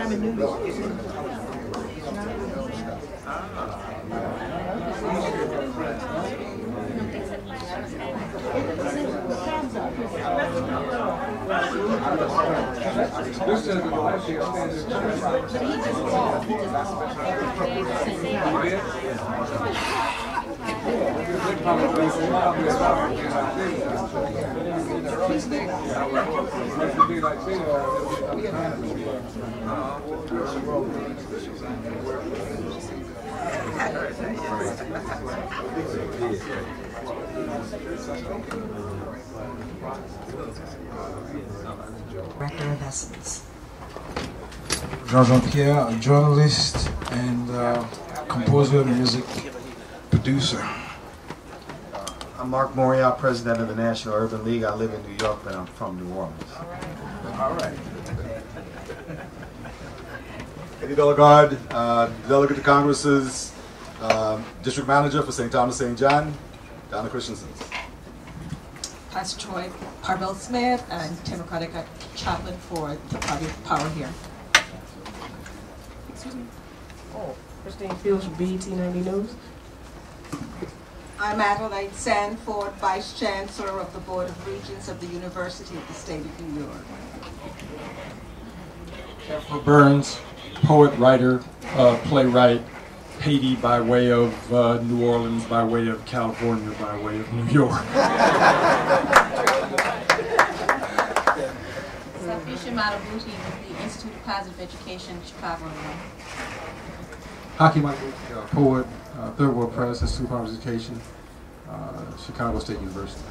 I'm in New York. Director of Essence. Jean-Pierre, a journalist and composer, music producer. I'm Mark Morial, president of the National Urban League. I live in New York, but I'm from New Orleans. All right. Eddie Delegard, delegate to Congress's district manager for St. Thomas St. John, Donna Christensen. Pastor Troy Parvell Smith and Democratic chaplain for the Party of Power here. Excuse me. Oh, Christine Fields from BET 90 News. I'm Adelaide Sanford, Vice Chancellor of the Board of Regents of the University of the State of New York. Jeffrey Burns, poet, writer, playwright, Haiti by way of New Orleans, by way of California, by way of New York. Safisha Matabuti with the Institute of Positive Education, Chicago, Illinois. Haki Michael, poet, Third World Press, Institute of Positive Education, Chicago State University.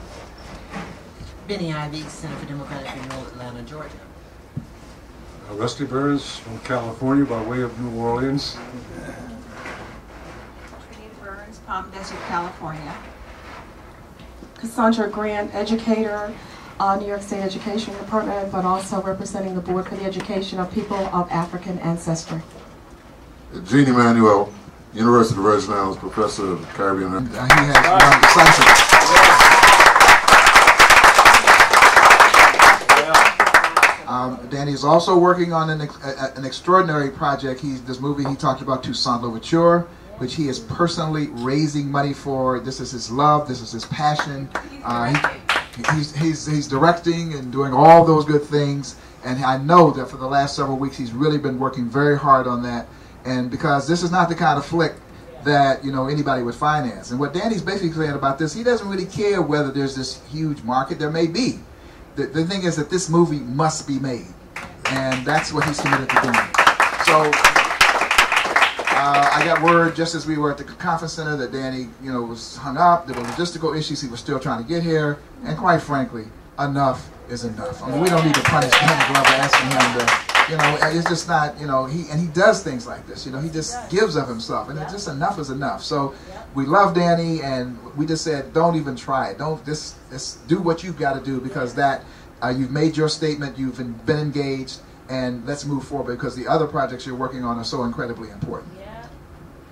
Benny Ivey, Center for Democratic Renewal, Atlanta, Georgia. Rusty Burns from California by way of New Orleans. Trinity Burns, Palm Desert, California. Cassandra Grant, educator, New York State Education Department, but also representing the Board for the Education of People of African Ancestry. Gene Emanuel, University of the Virgin Islands, professor of Caribbean. He has run decisively. Danny is also working on an extraordinary project. This movie he talked about, Toussaint Louverture, which he is personally raising money for. This is his love. This is his passion. He's directing and doing all those good things. And I know that for the last several weeks he's really been working very hard on that. And because this is not the kind of flick that anybody would finance. And what Danny's basically saying about this, he doesn't really care whether there's this huge market. There may be. The thing is that this movie must be made. And that's what he's committed to doing. So I got word just as we were at the conference center that Danny, was hung up. There were logistical issues. He was still trying to get here. And quite frankly, enough is enough. I mean, we don't need to punish Danny Glover asking him to, it's just not, he does things like this. He just gives of himself. And it's just enough is enough. So we love Danny, and we just said, don't even try it. Don't just do what you've got to do, because that you've made your statement, you've been engaged, and let's move forward because the other projects you're working on are so incredibly important. Yeah,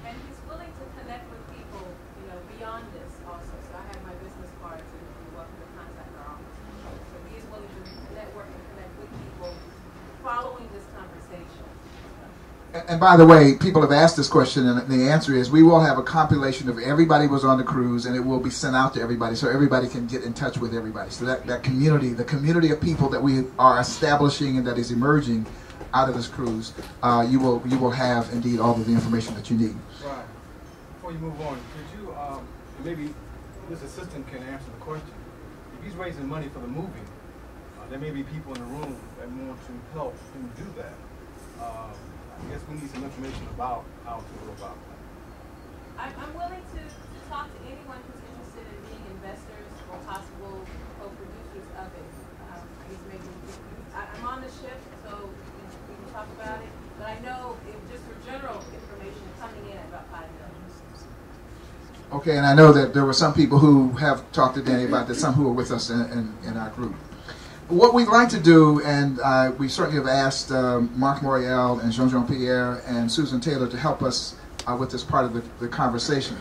and he's willing to connect with people, beyond this also. So I have my business cards, and you're welcome to contact our office. So he's willing to network and connect with people following this conversation. And by the way, people have asked this question, and the answer is we will have a compilation of everybody who was on the cruise, and it will be sent out to everybody so everybody can get in touch with everybody. So that community, the community of people that we are establishing and that is emerging out of this cruise, you will have indeed all of the information that you need. Right. Before you move on, could you maybe this assistant can answer the question? If he's raising money for the movie, there may be people in the room that want to help him do that. I guess we need some information about how to go about that. I'm willing to talk to anyone who's interested in being investors or possible co-producers of it. I guess maybe I'm on the ship, so we can talk about it. But I know just for general information, coming in at about $5 million. Okay, and I know that there were some people who have talked to Danny about this, some who are with us in our group. What we'd like to do, and we certainly have asked Mark Morial and Jean-Pierre and Susan Taylor to help us with this part of the conversation,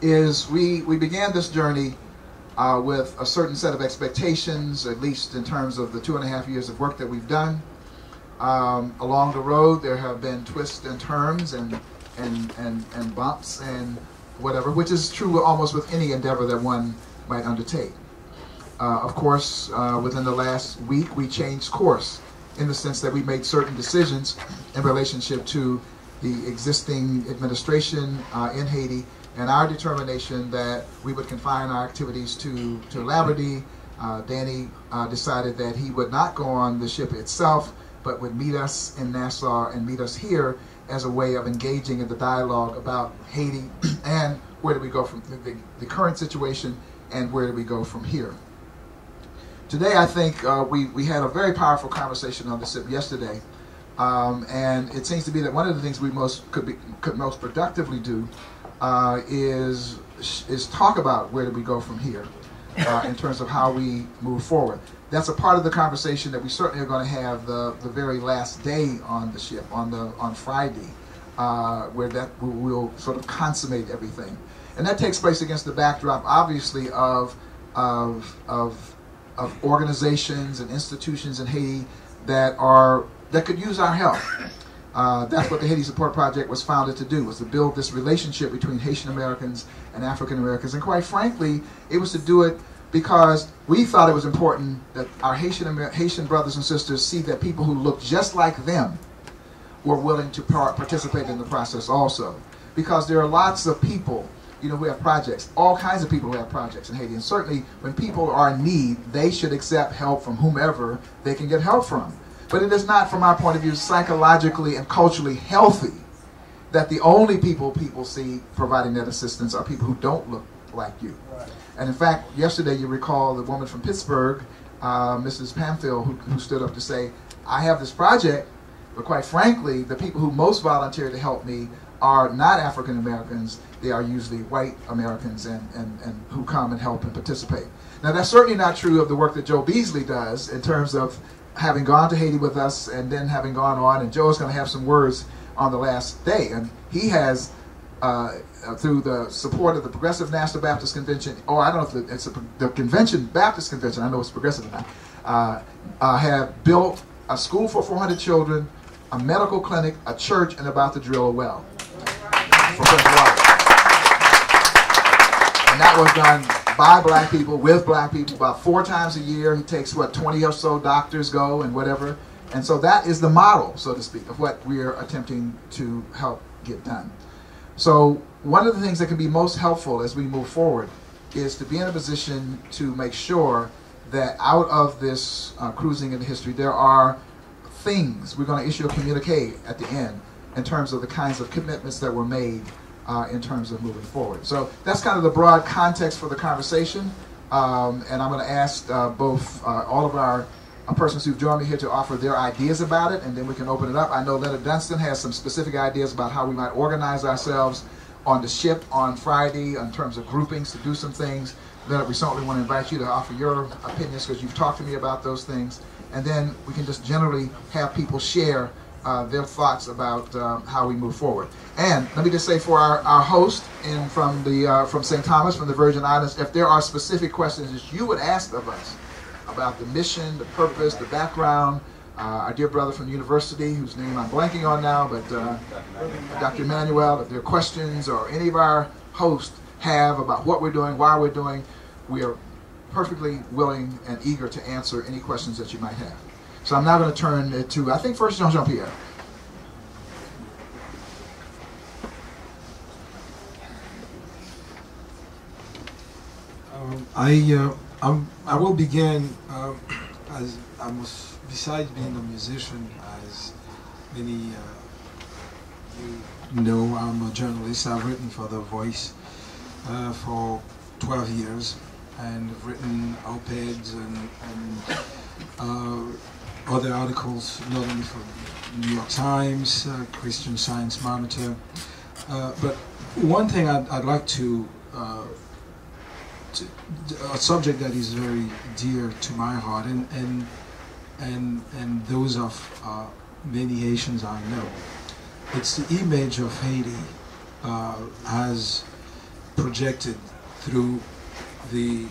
is we began this journey with a certain set of expectations, at least in terms of the 2.5 years of work that we've done. Along the road, there have been twists and turns and bumps and whatever, which is true almost with any endeavor that one might undertake. Of course, within the last week, we changed course in the sense that we made certain decisions in relationship to the existing administration in Haiti and our determination that we would confine our activities to Labadee. Danny decided that he would not go on the ship itself, but would meet us in Nassau and meet us here as a way of engaging in the dialogue about Haiti and where do we go from the current situation and where do we go from here. Today, I think we had a very powerful conversation on the ship yesterday, and it seems to be that one of the things we could most productively do is talk about where do we go from here in terms of how we move forward. That's a part of the conversation that we certainly are going to have the very last day on the ship, on Friday, where we'll sort of consummate everything. And that takes place against the backdrop, obviously, of organizations and institutions in Haiti that could use our help. That's what the Haiti Support Project was founded to do, was to build this relationship between Haitian Americans and African Americans. And quite frankly, it was to do it because we thought it was important that our Haitian brothers and sisters see that people who look just like them were willing to participate in the process also. Because there are lots of people, who have projects, all kinds of people who have projects in Haiti. And certainly when people are in need, they should accept help from whomever they can get help from. But it is not, from our point of view, psychologically and culturally healthy that the only people see providing that assistance are people who don't look like you. Right. And in fact, yesterday you recall the woman from Pittsburgh, Mrs. Pamphil, who stood up to say, I have this project, but quite frankly, the people who most volunteer to help me are not African Americans. They are usually white Americans and who come and help and participate. Now that's certainly not true of the work that Joe Beasley does in terms of having gone to Haiti with us and then having gone on, and Joe's going to have some words on the last day. And he has, through the support of the Progressive National Baptist Convention, or I don't know if it's the Convention Baptist Convention, I know it's progressive now, have built a school for 400 children, a medical clinic, a church, and about to drill a well for fresh water. And that was done by black people, with black people, about 4 times a year. He takes, 20 or so doctors go and whatever. And so that is the model, so to speak, of what we are attempting to help get done. So one of the things that can be most helpful as we move forward is to be in a position to make sure that out of this cruising into history, there are things. We're going to issue a communique at the end in terms of the kinds of commitments that were made in terms of moving forward. So that's kind of the broad context for the conversation. And I'm going to ask both all of our persons who've joined me here to offer their ideas about it, and then we can open it up. I know Leonard Dunstan has some specific ideas about how we might organize ourselves on the ship on Friday in terms of groupings to do some things. Leonard, we certainly want to invite you to offer your opinions because you've talked to me about those things. And then we can just generally have people share their thoughts about how we move forward. And let me just say for our host from St. Thomas, from the Virgin Islands, if there are specific questions that you would ask of us about the mission, the purpose, the background, our dear brother from the university, whose name I'm blanking on now, but Dr. Emmanuel, if there are questions or any of our hosts have about what we're doing, why we're doing, we are perfectly willing and eager to answer any questions that you might have. So I'm now going to turn it to, I think first Jean-Pierre. I will begin as I was, besides being a musician, as many you know, I'm a journalist. I've written for The Voice for 12 years, and I've written op-eds and other articles, not only for New York Times, Christian Science Monitor. But one thing I'd like to a subject that is very dear to my heart, and those of many Haitians I know. It's the image of Haiti as projected through the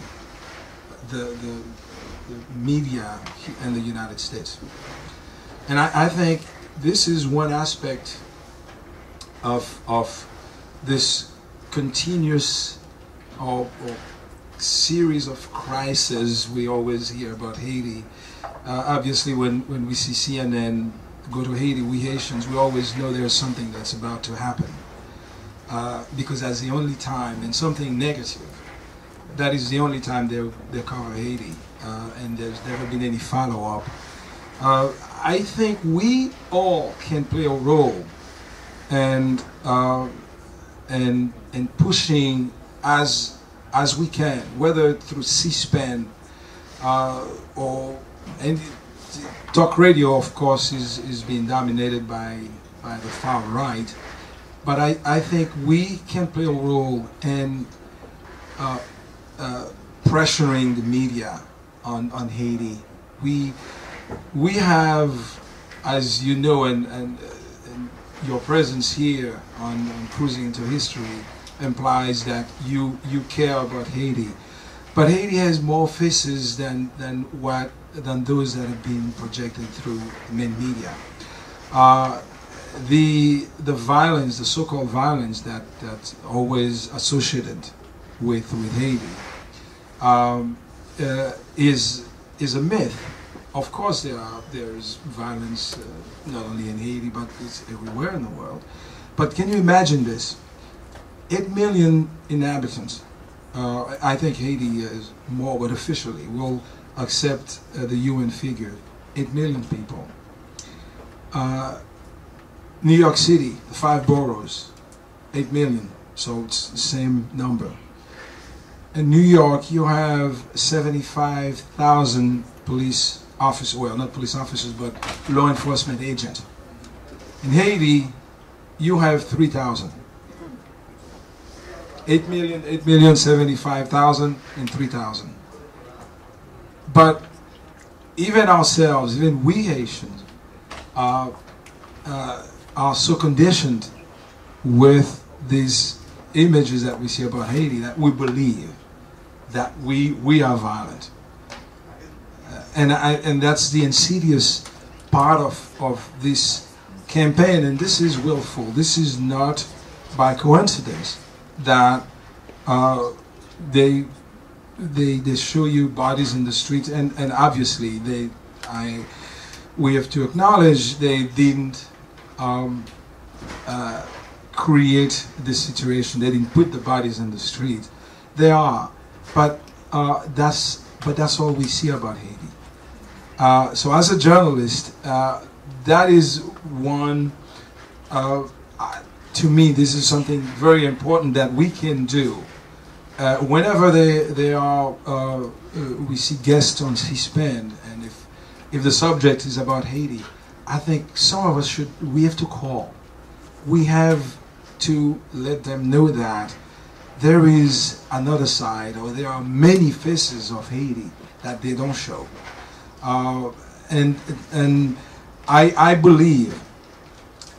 media in the United States. And I think this is one aspect of this continuous or series of crises we always hear about Haiti. Obviously, when we see CNN go to Haiti, we Haitians, we always know there's something that's about to happen. Because that's the only time, and something negative, that is the only time they cover Haiti. And there's never been any follow-up. I think we all can play a role and pushing as we can, whether through C-SPAN or and talk radio, of course, is being dominated by the far right. But I think we can play a role in pressuring the media on Haiti. We have, as you know, and your presence here on Cruising into History implies that you care about Haiti. But Haiti has more faces than those that have been projected through the main media. The violence, the so-called violence that's always associated with Haiti is a myth. Of course, there's violence not only in Haiti, but it's everywhere in the world. But can you imagine this? 8 million inhabitants. I think Haiti is more, but officially will accept the UN figure. 8 million people. New York City, the 5 boroughs, 8 million. So it's the same number. In New York, you have 75,000 police officers, well, not police officers, but law enforcement agents. In Haiti, you have 3,000. 8 million, 75,000, and 3,000. But even ourselves, even we Haitians, are so conditioned with these images that we see about Haiti that we believe that we are violent. And that's the insidious part of this campaign, and this is willful. This is not by coincidence that they show you bodies in the streets, and obviously we have to acknowledge they didn't create this situation. They didn't put the bodies in the street. They are, but that's all we see about Haiti. So as a journalist, that is one, to me, this is something very important that we can do. Whenever they are, we see guests on C-SPAN, and if the subject is about Haiti, I think some of us we have to call. We have to let them know that there is another side, or there are many faces of Haiti that they don't show. And I believe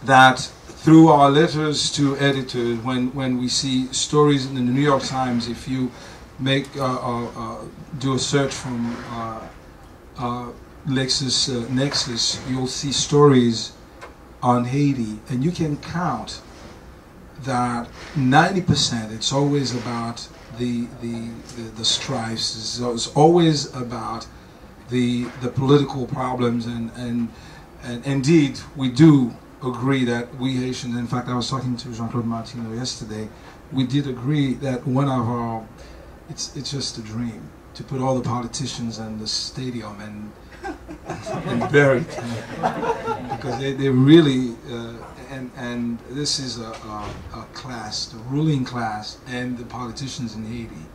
that through our letters to editors, when we see stories in the New York Times, if you make do a search from Nexus, you'll see stories on Haiti, and you can count that 90% it's always about the strifes. It's always about the political problems, and indeed we do agree that we Haitians, in fact I was talking to Jean-Claude Martino yesterday, we did agree that one of our, it's just a dream to put all the politicians in the stadium and bury them, because they really, and this is a class, the ruling class and the politicians in Haiti,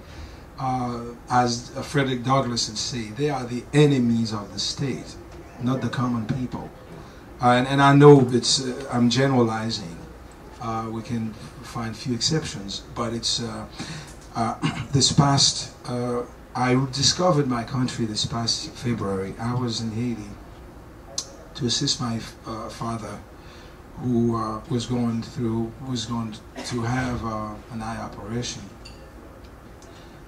as Frederick Douglass would say, they are the enemies of the state, not the common people. And I know it's I'm generalizing. We can find few exceptions, but it's this past. I discovered my country this past February. I was in Haiti to assist my father, who was going to have an eye operation.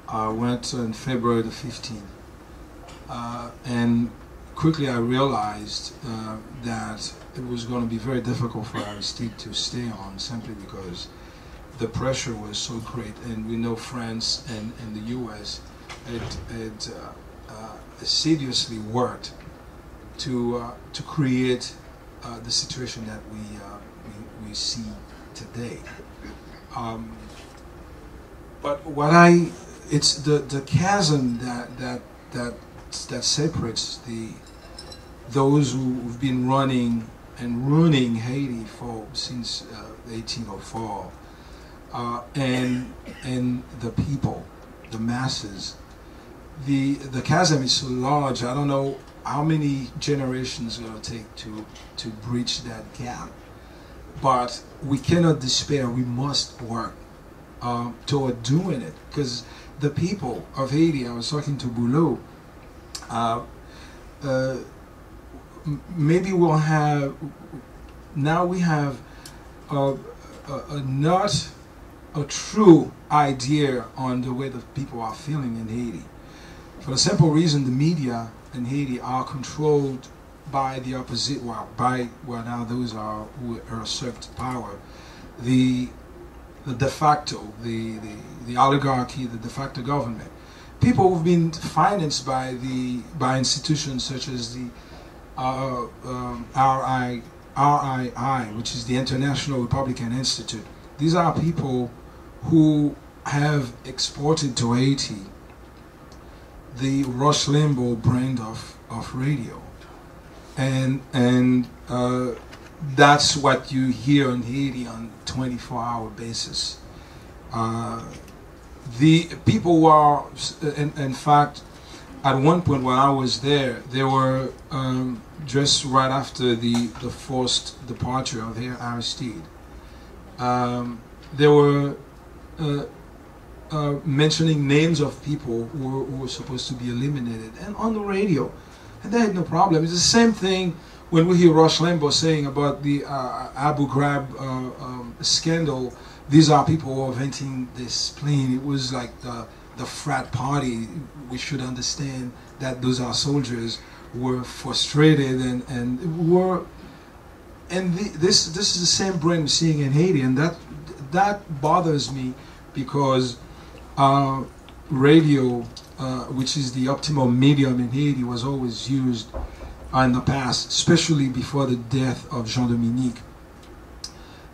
I went on February the 15th, and quickly I realized that it was going to be very difficult for Aristide to stay on, simply because the pressure was so great. And we know France and the U.S. had assiduously worked to create the situation that we see today. But it's the chasm that separates those who've been running and ruining Haiti since 1804, and the people, the masses. The chasm is so large. I don't know how many generations it's going to take to bridge that gap, but we cannot despair. We must work toward doing it, because the people of Haiti, I was talking to Boulot, maybe we'll have, now we have not a true idea on the way the people are feeling in Haiti. For the simple reason, the media in Haiti are controlled by the opposite, now those are who are usurped power, the de facto, the oligarchy, the de facto government. People who've been financed by institutions such as the RII, which is the International Republican Institute. These are people who have exported to Haiti the Rush Limbaugh brand of radio, and that's what you hear in Haiti on a 24-hour basis. The people who are, in fact, at one point when I was there, they were just right after the forced departure of Aristide. They were mentioning names of people who were supposed to be eliminated, and on the radio, and they had no problem. It's the same thing when we hear Rush Limbaugh saying about the Abu Ghraib scandal. These are people who are venting this spleen. It was like the frat party. We should understand that those are soldiers who were frustrated this is the same brain we're seeing in Haiti, and that bothers me, because radio, which is the optimal medium in Haiti, was always used in the past, especially before the death of Jean-Dominique,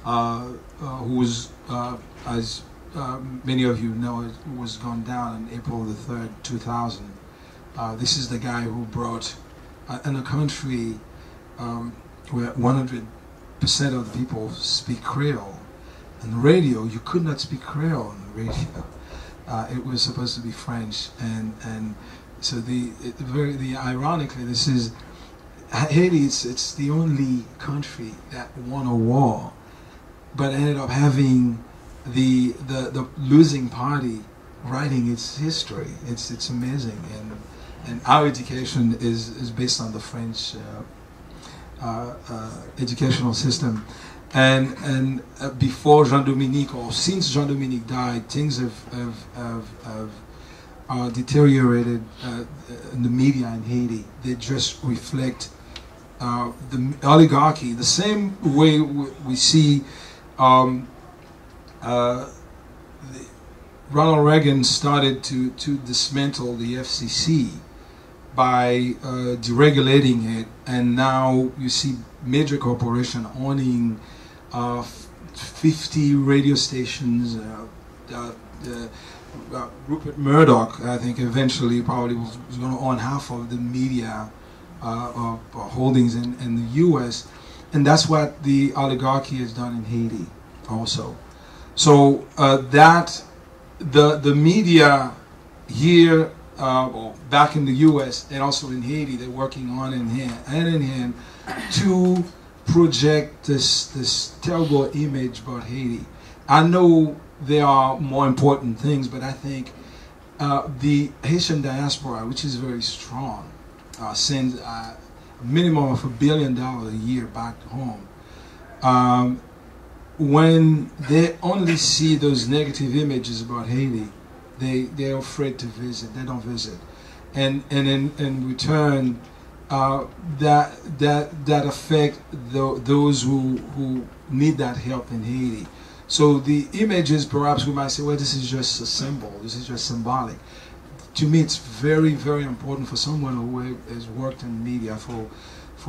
who was, as many of you know, was gone down on April the 3rd, 2000. This is the guy who brought, in a country where 100% of the people speak Creole. On the radio, you could not speak Creole on the radio. It was supposed to be French, and so ironically, this is Haiti. It's the only country that won a war, but ended up having the losing party writing its history. It's amazing, and our education is based on the French educational system. And before Jean-Dominique, or since Jean-Dominique died, things have deteriorated in the media in Haiti. They just reflect the oligarchy, the same way we see Ronald Reagan started to dismantle the FCC by deregulating it, and now you see major corporation owning 50 radio stations. Rupert Murdoch, I think, eventually probably was going to own half of the media holdings in the U.S., and that's what the oligarchy has done in Haiti also. So that the media here, back in the U.S. and also in Haiti, they're working on hand in hand to project this terrible image about Haiti. I know there are more important things, but I think the Haitian diaspora, which is very strong, sends a minimum of $1 billion a year back home. When they only see those negative images about Haiti, they're afraid to visit. They don't visit, and in return, that affect those who need that help in Haiti. So the images, perhaps we might say, well, this is just a symbol, this is just symbolic. To me, it's very, very important for someone who has worked in media for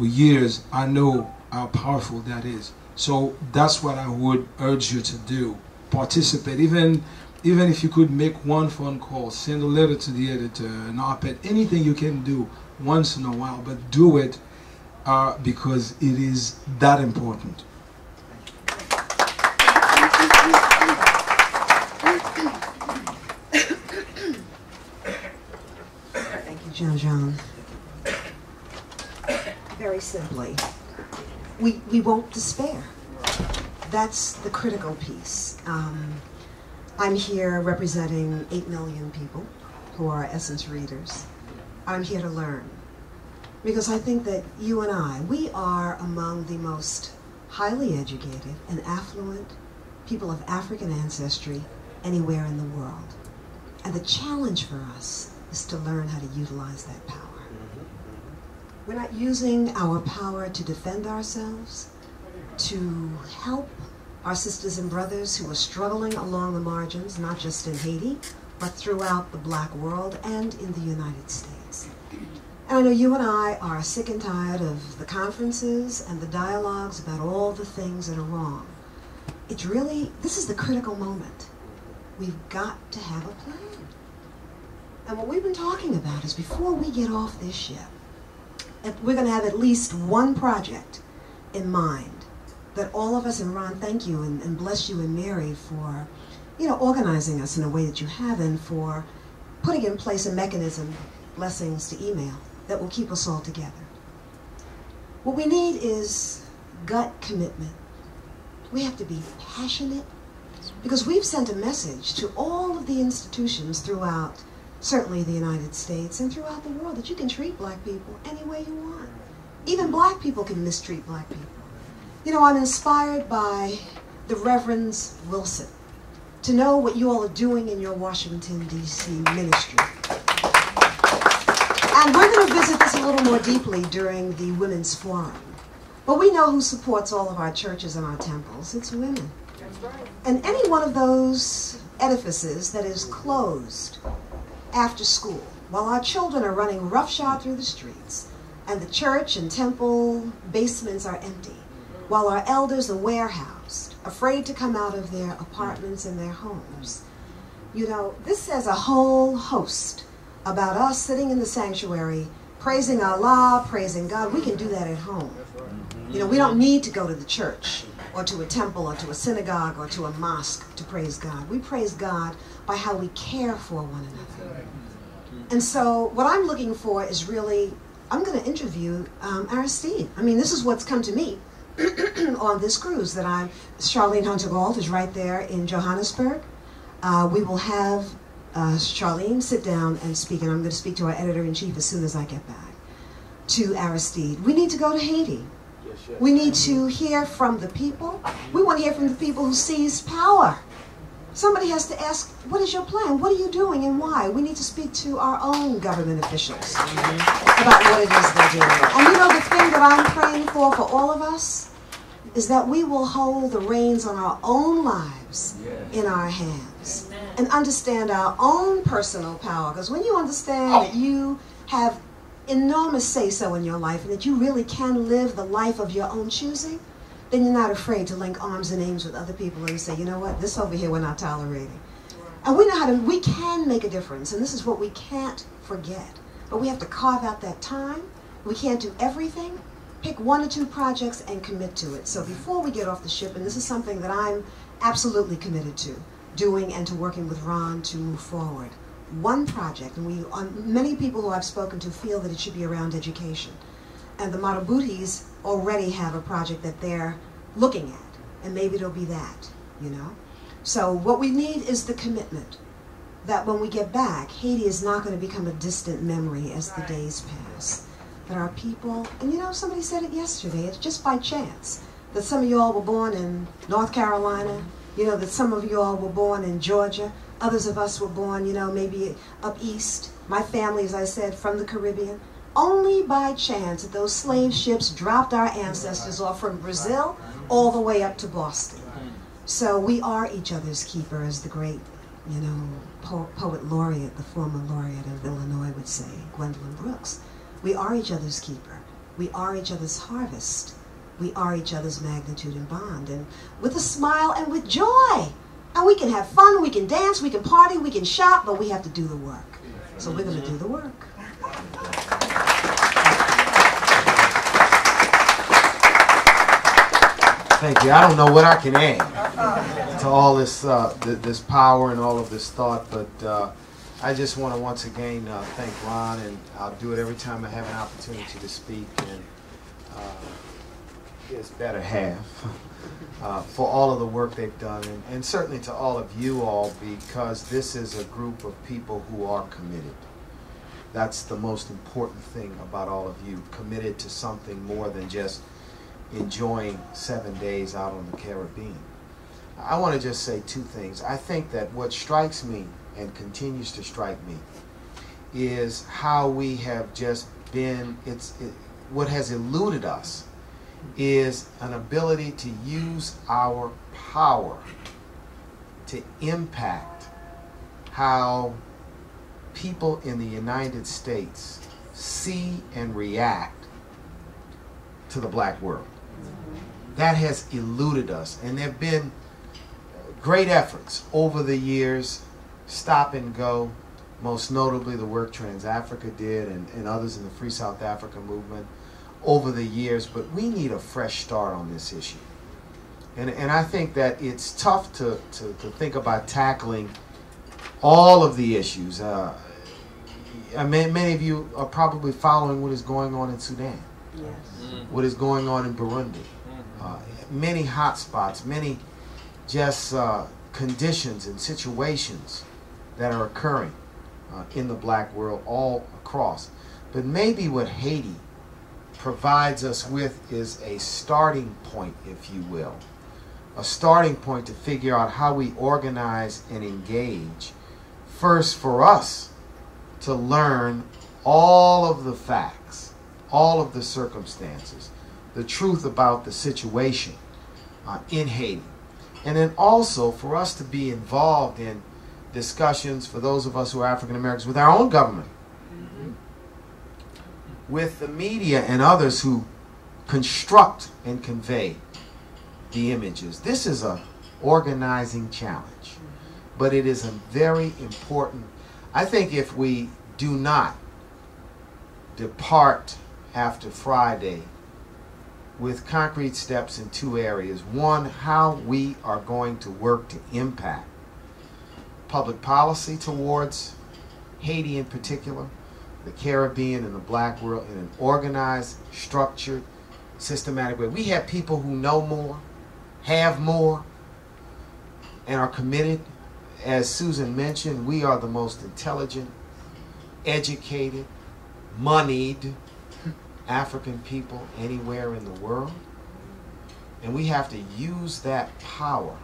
years. I know how powerful that is. So that's what I would urge you to do. Participate, even if you could make one phone call, send a letter to the editor, an op-ed, anything you can do once in a while, but do it because it is that important. Thank you, John. Very simply, we won't despair. That's the critical piece. I'm here representing 8 million people who are Essence readers. I'm here to learn. Because I think that you and I, we are among the most highly educated and affluent people of African ancestry anywhere in the world. And the challenge for us is to learn how to utilize that power. We're not using our power to defend ourselves, to help our sisters and brothers who are struggling along the margins, not just in Haiti, but throughout the Black world and in the United States. And I know you and I are sick and tired of the conferences and the dialogues about all the things that are wrong. It's really, this is the critical moment. We've got to have a plan. And what we've been talking about is before we get off this ship, we're going to have at least one project in mind that all of us, and Ron, thank you, and bless you and Mary for, organizing us in a way that you have, and for putting in place a mechanism, blessings to email, that will keep us all together. What we need is gut commitment. We have to be passionate, because we've sent a message to all of the institutions throughout, certainly the United States, and throughout the world, that you can treat Black people any way you want. Even Black people can mistreat Black people. I'm inspired by the Reverend Wilson, to know what you all are doing in your Washington, D.C. ministry. And we're going to visit this a little more deeply during the Women's Forum. But we know who supports all of our churches and our temples. It's women. That's right. And any one of those edifices that is closed after school, while our children are running roughshod through the streets, and the church and temple basements are empty, while our elders are warehoused, afraid to come out of their apartments and their homes. This says a whole host about us sitting in the sanctuary, praising Allah, praising God. We can do that at home. We don't need to go to the church, or to a temple, or to a synagogue, or to a mosque to praise God. We praise God by how we care for one another. And so what I'm looking for is really, I'm going to interview Aristide. This is what's come to me on this cruise that Charlene Hunter-Gault is right there in Johannesburg. We will have Charlene sit down and speak, and I'm going to speak to our editor-in-chief as soon as I get back, to Aristide. We need to go to Haiti. We need to hear from the people. We want to hear from the people who seized power. Somebody has to ask, what is your plan? What are you doing and why? We need to speak to our own government officials about what it is they're doing. And the thing that I'm praying for all of us is that we will hold the reins on our own lives in our hands and understand our own personal power. Because when you understand that you have enormous say-so in your life and that you really can live the life of your own choosing, then you're not afraid to link arms and aims with other people and say, you know what, this over here we're not tolerating. And we know we can make a difference, and this is what we can't forget. But we have to carve out that time. We can't do everything. Pick 1 or 2 projects and commit to it. So before we get off the ship, and this is something that I'm absolutely committed to doing and to working with Ron to move forward, 1 project, and many people who I've spoken to feel that it should be around education. And the Marabutis already have a project that they're looking at, and maybe it'll be that, So what we need is the commitment that when we get back, Haiti is not going to become a distant memory as the days pass. That our people, and somebody said it yesterday, it's just by chance that some of you all were born in North Carolina, that some of you all were born in Georgia, others of us were born, maybe up east. My family, as I said, from the Caribbean. only by chance that those slave ships dropped our ancestors off from Brazil all the way up to Boston. So we are each other's keeper, as the great, poet laureate, the former laureate of Illinois would say, Gwendolyn Brooks. We are each other's keeper. We are each other's harvest. We are each other's magnitude and bond. And with a smile and with joy. And we can have fun, we can dance, we can party, we can shop, but we have to do the work. So we're going to do the work. Thank you. I don't know what I can add to all this this power and all of this thought, but I just want to once again thank Ron, and I'll do it every time I have an opportunity to speak, and his better half for all of the work they've done, and certainly to all of you all, because this is a group of people who are committed. That's the most important thing about all of you, committed to something more than just enjoying 7 days out on the Caribbean. I want to just say two things. I think that what strikes me and continues to strike me is how we have just been, what has eluded us is an ability to use our power to impact how people in the United States see and react to the black world. That has eluded us, and there have been great efforts over the years, stop and go, most notably the work Trans-Africa did and others in the Free South Africa movement over the years, but we need a fresh start on this issue. And I think that it's tough to think about tackling all of the issues. Many of you are probably following what is going on in Sudan, what is going on in Burundi. Many hot spots, many just conditions and situations that are occurring in the black world all across. But maybe what Haiti provides us with is a starting point, if you will. A starting point to figure out how we organize and engage. First, for us to learn all of the facts, all of the circumstances, the truth about the situation in Haiti. And then also for us to be involved in discussions, for those of us who are African Americans, with our own government, with the media and others who construct and convey the images. This is an organizing challenge, but it is a very important. I think if we do not depart after Friday with concrete steps in two areas. One, how we are going to work to impact public policy towards Haiti in particular, the Caribbean and the black world in an organized, structured, systematic way. We have people who know more, have more, and are committed. As Susan mentioned, we are the most intelligent, educated, moneyed African people anywhere in the world. And we have to use that power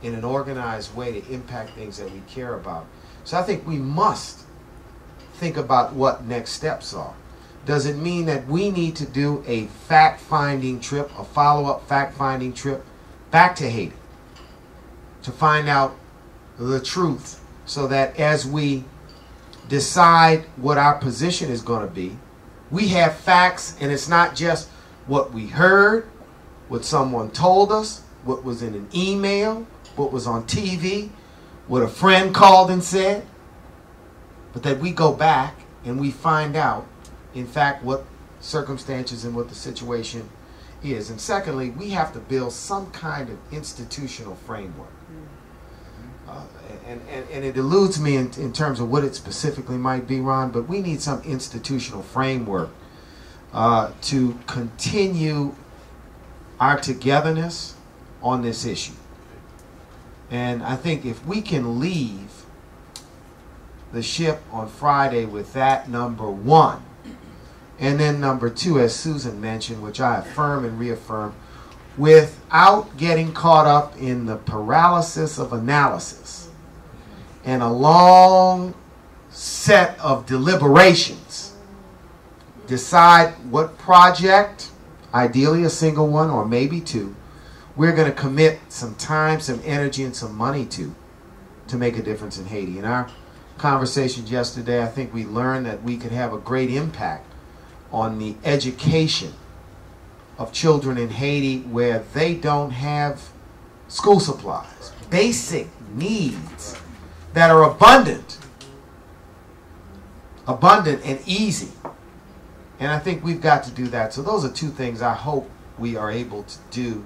in an organized way to impact things that we care about. So I think we must think about what next steps are. Does it mean that we need to do a fact-finding trip, a follow-up fact-finding trip back to Haiti to find out the truth, so that as we decide what our position is going to be, we have facts, and it's not just what we heard, what someone told us, what was in an email, what was on TV, what a friend called and said, but that we go back and we find out, in fact, what circumstances and what the situation is. And secondly, we have to build some kind of institutional framework. And it eludes me in terms of what it specifically might be, Ron, but we need some institutional framework to continue our togetherness on this issue. And I think if we can leave the ship on Friday with that, number one, and then number two, as Susan mentioned, which I affirm and reaffirm, without getting caught up in the paralysis of analysis and a long set of deliberations decide what project, ideally a single one or maybe two, we're going to commit some time, some energy, and some money to make a difference in Haiti. In our conversations yesterday, I think we learned that we could have a great impact on the education of children in Haiti where they don't have school supplies, basic needs that are abundant and easy. And I think we've got to do that. So those are two things I hope we are able to do.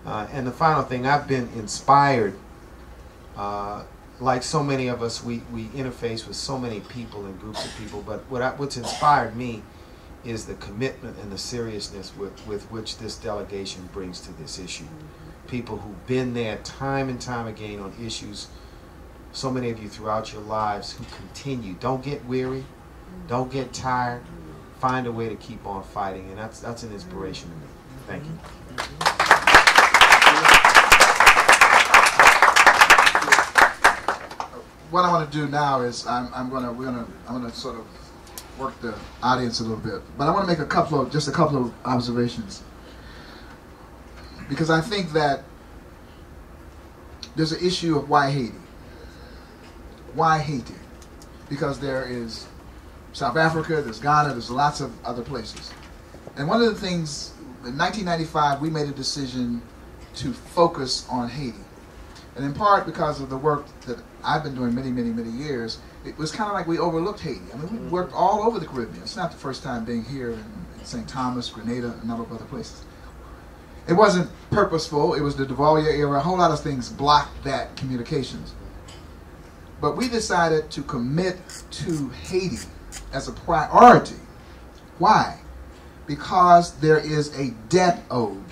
And the final thing, I've been inspired, like so many of us, we interface with so many people and groups of people, but what's inspired me is the commitment and the seriousness with which this delegation brings to this issue. People who've been there time and time again on issues, so many of you throughout your lives who continue. Don't get weary, don't get tired, find a way to keep on fighting, and that's an inspiration to me. Thank you. What I want to do now is I'm gonna sort of work the audience a little bit, but I want to make just a couple of observations, because I think that there's an issue of why Haiti. Why Haiti? Because there is South Africa, there's Ghana, there's lots of other places. And one of the things, in 1995, we made a decision to focus on Haiti. And in part because of the work that I've been doing many years, it was kind of like we overlooked Haiti. I mean, we worked all over the Caribbean. It's not the first time being here in St. Thomas, Grenada, and a number of other places. It wasn't purposeful. It was the Duvalier era. A whole lot of things blocked that communications. But we decided to commit to Haiti as a priority. Why? Because there is a debt owed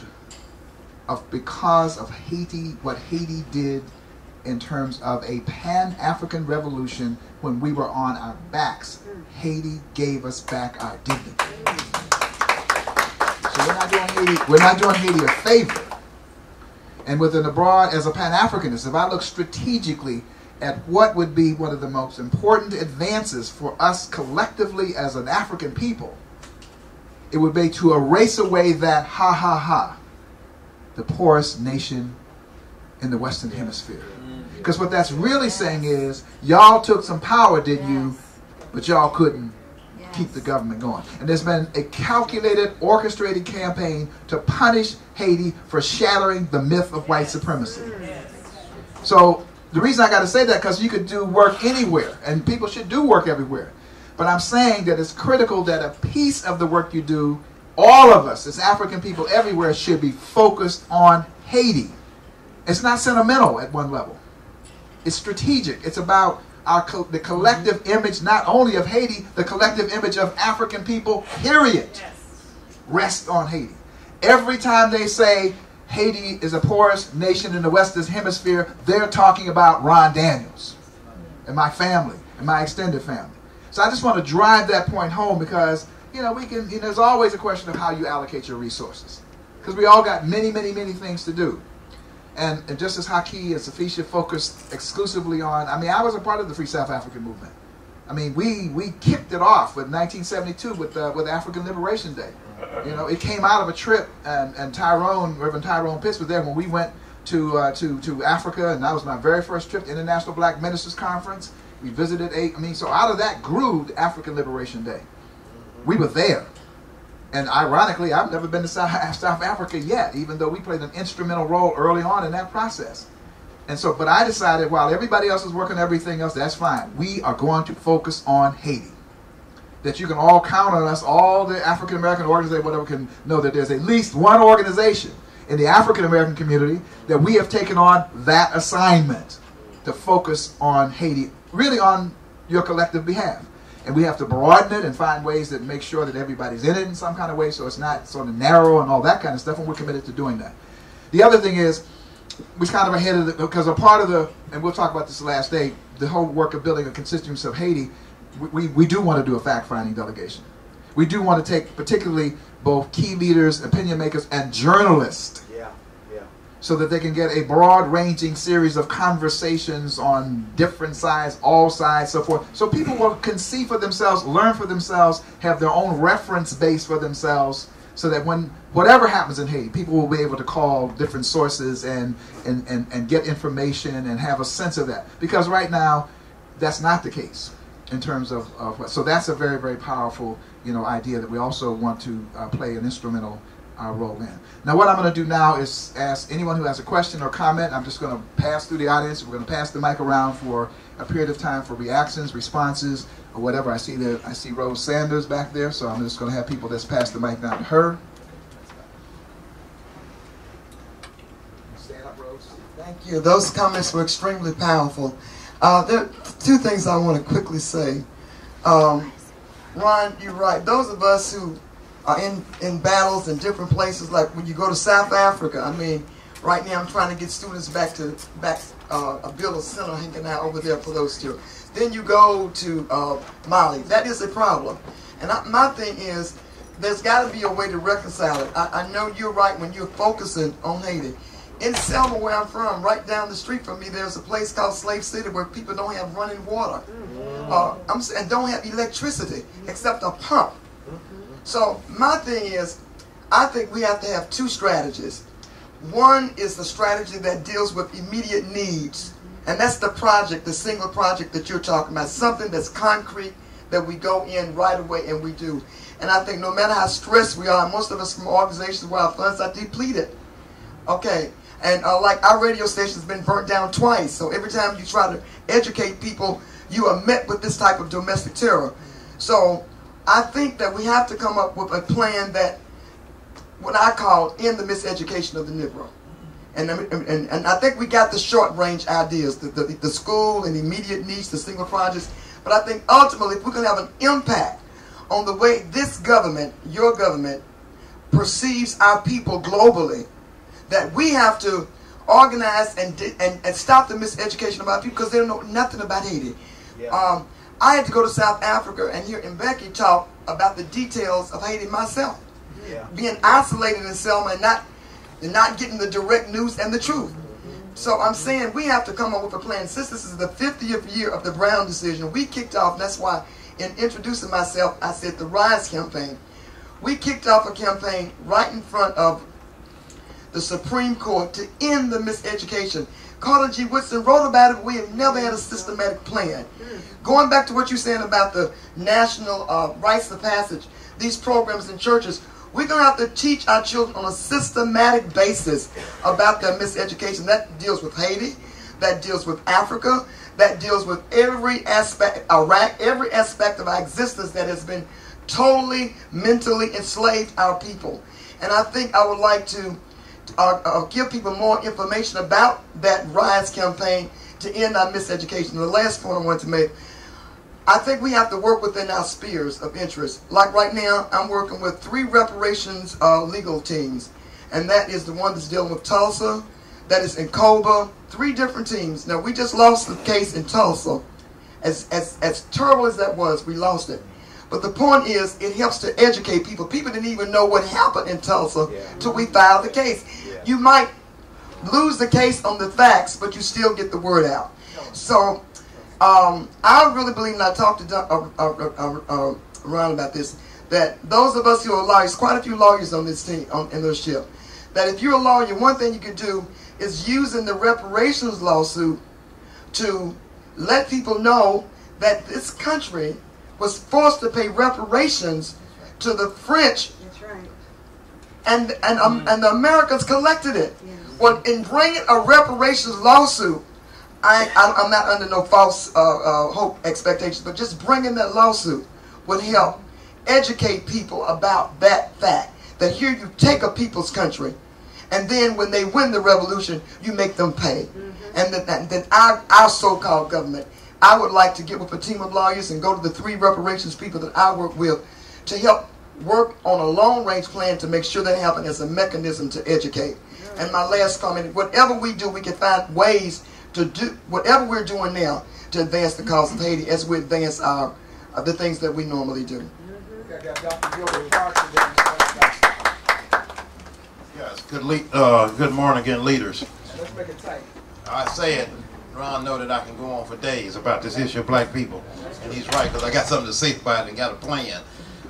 because of Haiti, what Haiti did in terms of a Pan-African revolution when we were on our backs. Haiti gave us back our dignity. So we're not doing Haiti a favor. And within the broad, as a Pan-Africanist, if I look strategically at what would be one of the most important advances for us collectively as an African people, it would be to erase away that the poorest nation in the Western Hemisphere. Because what that's really saying is, y'all took some power, didn't you? But y'all couldn't keep the government going. And there's been a calculated, orchestrated campaign to punish Haiti for shattering the myth of white supremacy. So the reason I got to say that, because you could do work anywhere, and people should do work everywhere. But I'm saying that it's critical that a piece of the work you do, all of us as African people everywhere, should be focused on Haiti. It's not sentimental at one level. It's strategic. It's about the collective image, not only of Haiti, the collective image of African people, period. Rest on Haiti. Every time they say Haiti is the poorest nation in the Western Hemisphere, they're talking about Ron Daniels and my family and my extended family. So I just want to drive that point home, because there's always a question of how you allocate your resources, because we all got many things to do. And just as Haki and Safisha focused exclusively on, I was a part of the Free South African movement. We kicked it off with 1972 with African Liberation Day. It came out of a trip, and Reverend Tyrone Pitts was there when we went to Africa, and that was my very first trip to International Black Ministers Conference. We visited so out of that grew the African Liberation Day. We were there. And ironically, I've never been to South Africa yet, even though we played an instrumental role early on in that process. And so, but I decided, while everybody else is working on everything else, that's fine. We are going to focus on Haiti. That you can all count on us, all the African American organizations, whatever, can know that there's at least one organization in the African American community that we have taken on that assignment to focus on Haiti, really on your collective behalf. And we have to broaden it and find ways that make sure that everybody's in it in some kind of way, so it's not sort of narrow and all that kind of stuff, and we're committed to doing that. The other thing is, we're kind of ahead of it, because a part of and we'll talk about this last day, the whole work of building a constituency of Haiti, we do want to do a fact-finding delegation. We do want to take particularly both key leaders, opinion makers, and journalists. so that they can get a broad-ranging series of conversations on different sides, all sides, so forth. So people can see for themselves, learn for themselves, have their own reference base for themselves, so that when whatever happens in Haiti, people will be able to call different sources and get information and have a sense of that. Because right now, that's not the case in terms of so that's a very, very powerful, idea that we also want to play an instrumental role in. Now, what I'm going to do now is ask anyone who has a question or comment. I'm just going to pass through the audience. We're going to pass the mic around for a period of time for reactions, responses, or whatever. I see Rose Sanders back there, so I'm just going to have people just pass the mic down to her. Stand up, Rose. Thank you. Those comments were extremely powerful. There are two things I want to quickly say. Ron, you're right. Those of us who are in battles in different places, like when you go to South Africa, I mean, right now I'm trying to get students back build a center hanging out over there for those two. Then you go to Mali. That is a problem. And my thing is, there's got to be a way to reconcile it. I know you're right when you're focusing on Haiti. In Selma, where I'm from, right down the street from me, there's a place called Slave City where people don't have running water. And don't have electricity except a pump. So my thing is, I think we have to have two strategies. One is the strategy that deals with immediate needs. And that's the project, the single project that you're talking about. Something that's concrete that we go in right away and we do. And I think no matter how stressed we are, most of us from organizations where our funds are depleted. Okay. And like our radio station has been burnt down twice. So every time you try to educate people, you are met with this type of domestic terror. So I think that we have to come up with a plan that, what I call, end the miseducation of the Negro. And I think we got the short range ideas, the school and immediate needs, the single projects. But I think ultimately, if we're going to have an impact on the way this government, your government, perceives our people globally, that we have to organize and stop the miseducation about people because they don't know nothing about Haiti. Yeah. I had to go to South Africa and hear Mbeki talk about the details of Haiti myself. Yeah. Being isolated in Selma and not getting the direct news and the truth. So I'm saying we have to come up with a plan. Since this is the 50th year of the Brown decision, we kicked off, and that's why in introducing myself, I said the RISE campaign. We kicked off a campaign right in front of the Supreme Court to end the miseducation. Carter G. Woodson wrote about it, but we have never had a systematic plan. Going back to what you're saying about the national rites of passage, these programs in churches, we're going to have to teach our children on a systematic basis about their miseducation. That deals with Haiti, that deals with Africa, that deals with every aspect, Iraq, every aspect of our existence that has been totally mentally enslaved our people. And I think I would like to give people more information about that RISE campaign to end our miseducation. The last point I want to make, I think we have to work within our spheres of interest. Like right now, I'm working with 3 reparations legal teams. And that is the one that's dealing with Tulsa, that is in Koba, 3 different teams. Now, we just lost the case in Tulsa. As terrible as that was, we lost it. But the point is, it helps to educate people. People didn't even know what happened in Tulsa till we filed the case. You might lose the case on the facts, but you still get the word out. So I really believe, and I talked to Ron about this, that those of us who are lawyers, quite a few lawyers on this team, in this ship, that if you're a lawyer, one thing you could do is using the reparations lawsuit to let people know that this country was forced to pay reparations to the French. That's right. And the Americans collected it. Yes. Well, in bringing a reparations lawsuit, I'm not under no false hope expectations, but just bringing that lawsuit would help educate people about that fact, that here you take a people's country, and then when they win the revolution, you make them pay. And then our so-called government, I would like to get with a team of lawyers and go to the 3 reparations people that I work with to help work on a long-range plan to make sure that happens as a mechanism to educate. And my last comment, whatever we do, we can find ways to do whatever we're doing now to advance the cause of Haiti as we advance the things that we normally do. Yes. Good morning again, leaders. Let's make it tight. I say it, Ron know that I can go on for days about this issue of black people. And he's right, because I got something to say about it and got a plan.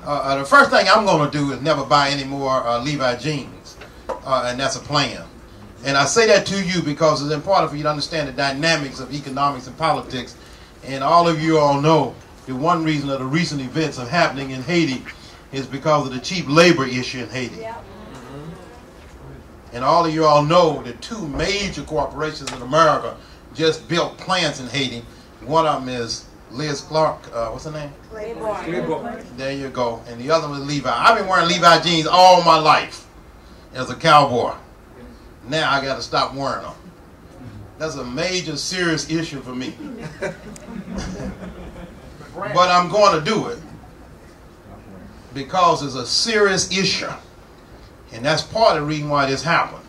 The first thing I'm going to do is never buy any more Levi jeans. And that's a plan. And I say that to you because it's important for you to understand the dynamics of economics and politics. And all of you all know that one reason of the recent events of happening in Haiti is because of the cheap labor issue in Haiti. Yeah. And all of you all know that two major corporations in America just built plants in Haiti. One of them is Liz Clark, what's her name? Claiborne. There you go. And the other one is Levi. I've been wearing Levi jeans all my life as a cowboy. Now I got to stop wearing them. That's a major, serious issue for me. But I'm going to do it because it's a serious issue. And that's part of the reason why this happened.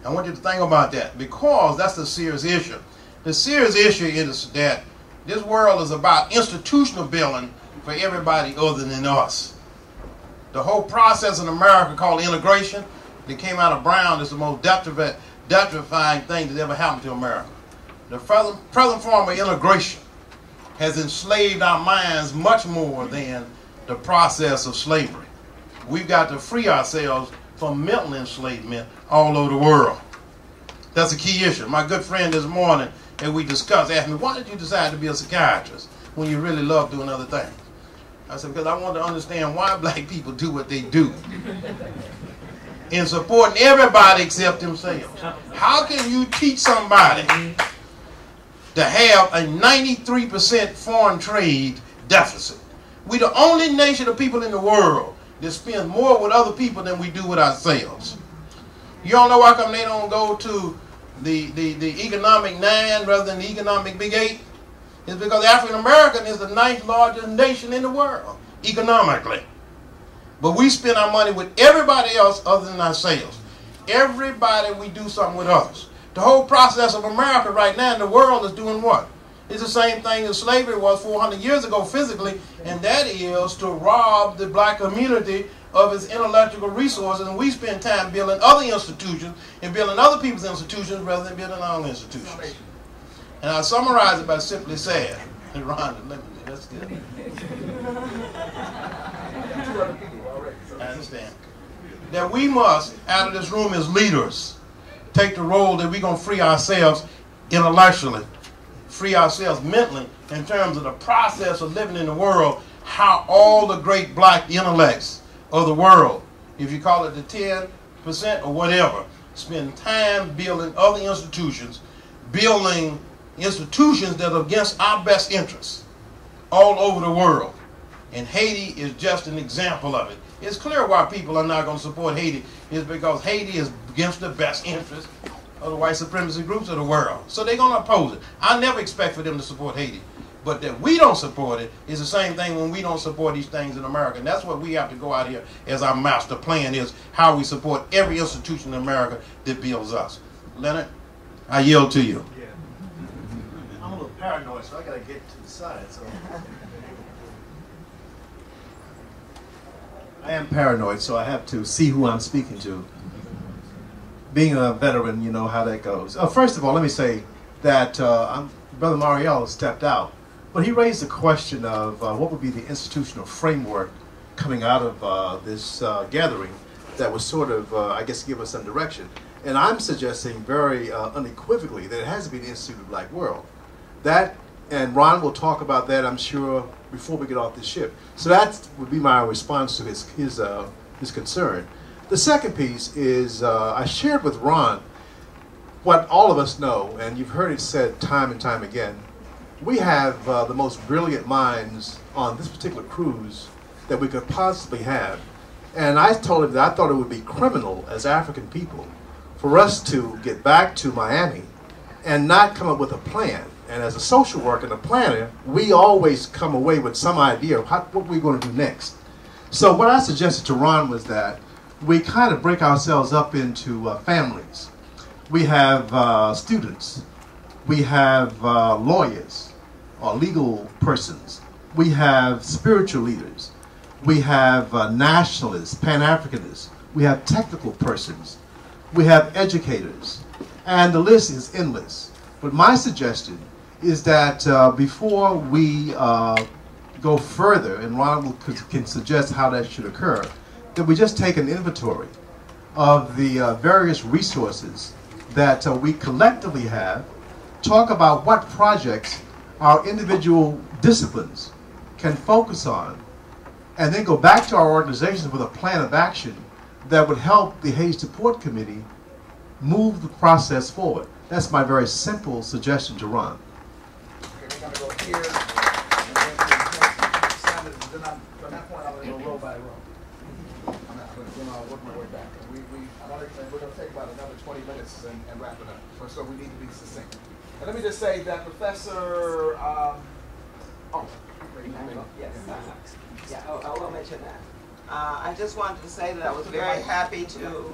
I want you to think about that because that's the serious issue. The serious issue is that this world is about institutional building for everybody other than us. The whole process in America called integration that came out of Brown is the most detrifying thing that ever happened to America. The present form of integration has enslaved our minds much more than the process of slavery. We've got to free ourselves from mental enslavement all over the world. That's a key issue. My good friend this morning, and we discussed, asked me, why did you decide to be a psychiatrist when you really love doing other things? I said, because I want to understand why black people do what they do in supporting everybody except themselves. How can you teach somebody to have a 93% foreign trade deficit? We're the only nation of people in the world that spend more with other people than we do with ourselves. You don't know why come they don't go to the economic 9 rather than the economic big 8? It's because African American is the 9th largest nation in the world, economically. But we spend our money with everybody else other than ourselves. Everybody, we do something with others. The whole process of America right now in the world is doing what? It's the same thing as slavery was 400 years ago physically, and that is to rob the black community of its intellectual resources, and we spend time building other institutions and building other people's institutions rather than building our own institutions. And I'll summarize it by simply saying, and Ron, that's good. I understand. That we must, out of this room as leaders, take the role that we're going to free ourselves intellectually, free ourselves mentally in terms of the process of living in the world, how all the great black intellects of the world, if you call it the 10% or whatever, spend time building other institutions, building institutions that are against our best interests all over the world. And Haiti is just an example of it. It's clear why people are not going to support Haiti. It's because Haiti is against the best interests of the white supremacy groups of the world. So they're going to oppose it. I never expect for them to support Haiti. But that we don't support it is the same thing when we don't support these things in America. And that's what we have to go out here as our master plan is, how we support every institution in America that builds us. Leonard, I yield to you. Yeah. I'm a little paranoid, so I got to get to the side. So I am paranoid, so I have to see who I'm speaking to. Being a veteran, you know how that goes. First of all, let me say that Brother Mariel stepped out, but he raised the question of what would be the institutional framework coming out of this gathering that would sort of, I guess, give us some direction. And I'm suggesting very unequivocally that it has to be the Institute of Black World. That, and Ron will talk about that, I'm sure, before we get off the ship. So that would be my response to his concern. The second piece is I shared with Ron what all of us know, and you've heard it said time and time again. We have the most brilliant minds on this particular cruise that we could possibly have. And I told him that I thought it would be criminal as African people for us to get back to Miami and not come up with a plan. And as a social worker and a planner, we always come away with some idea of what we're going to do next. So what I suggested to Ron was that we kind of break ourselves up into families. We have students. We have lawyers or legal persons. We have spiritual leaders. We have nationalists, Pan-Africanists. We have technical persons. we have educators, and the list is endless. But my suggestion is that before we go further, and Ron can suggest how that should occur, that we just take an inventory of the various resources that we collectively have, talk about what projects our individual disciplines can focus on, and then go back to our organizations with a plan of action that would help the Haiti Support Committee move the process forward. That's my very simple suggestion to Ron. Okay, we're going to go here, and then from that point, I'm going to go row by row. I'm going to work my way back. We're going to take about another 20 minutes and wrap it up. So we need to be succinct. And let me just say that Professor, yes, yeah, I will mention that. I just wanted to say that I was very happy to.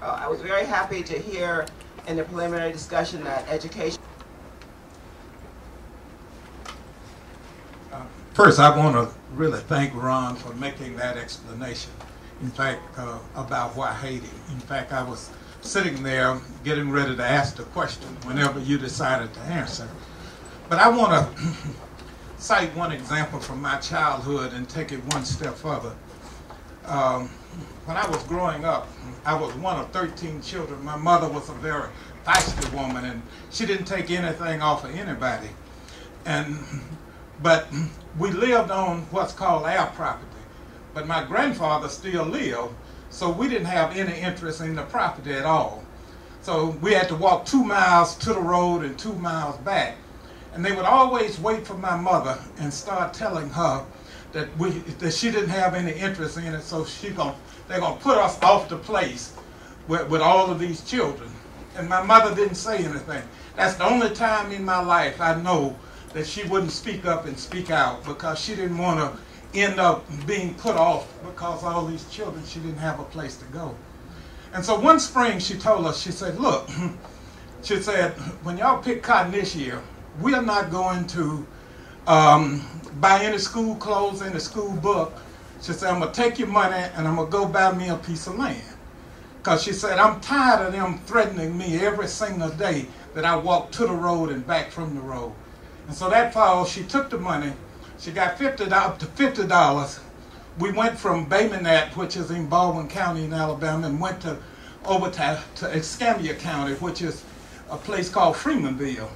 I was very happy to hear in the preliminary discussion that education. First, I want to really thank Ron for making that explanation. In fact, about why Haiti. In fact, I was sitting there getting ready to ask the question whenever you decided to answer. But I want to cite one example from my childhood and take it one step further. When I was growing up, I was one of 13 children. My mother was a very feisty woman, and she didn't take anything off of anybody. But we lived on what's called our property. But my grandfather still lived, so we didn't have any interest in the property at all. So we had to walk 2 miles to the road and 2 miles back. And they would always wait for my mother and start telling her that she didn't have any interest in it, so they're gonna put us off the place with all of these children. And my mother didn't say anything. That's the only time in my life I know that she wouldn't speak up and speak out, because she didn't want to end up being put off because all these children, she didn't have a place to go. And so one spring she told us, she said, look, she said, when y'all pick cotton this year, we are not going to buy any school clothes, any school book. She said, I'm going to take your money and I'm going to go buy me a piece of land. Because she said, I'm tired of them threatening me every single day that I walk to the road and back from the road. And so that fall, she took the money. She got $50. We went from Bay Minette, which is in Baldwin County in Alabama, and went over to Escambia County, which is a place called Freemanville.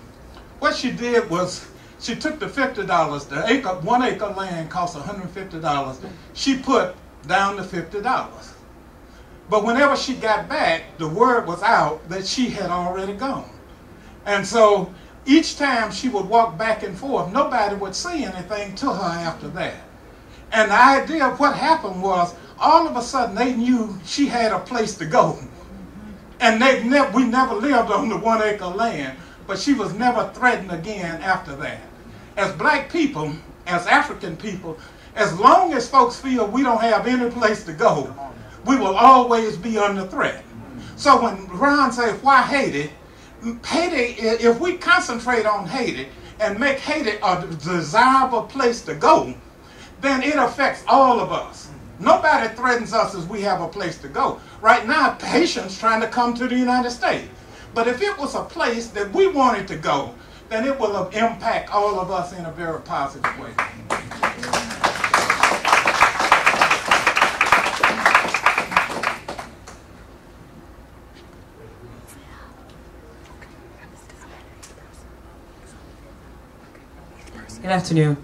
What she did was, she took the $50, the 1 acre land cost $150. She put down the $50. But whenever she got back, the word was out that she had already gone. And so each time she would walk back and forth, nobody would say anything to her after that. And the idea of what happened was, all of a sudden they knew she had a place to go. And we never lived on the 1 acre land, but she was never threatened again after that. As black people, as African people, as long as folks feel we don't have any place to go, we will always be under threat. So when Ron says, why Haiti? Haiti, if we concentrate on Haiti and make Haiti a desirable place to go, then it affects all of us. Nobody threatens us as we have a place to go. Right now, Haitians trying to come to the United States. But if it was a place that we wanted to go, then it will impact all of us in a very positive way. Good afternoon.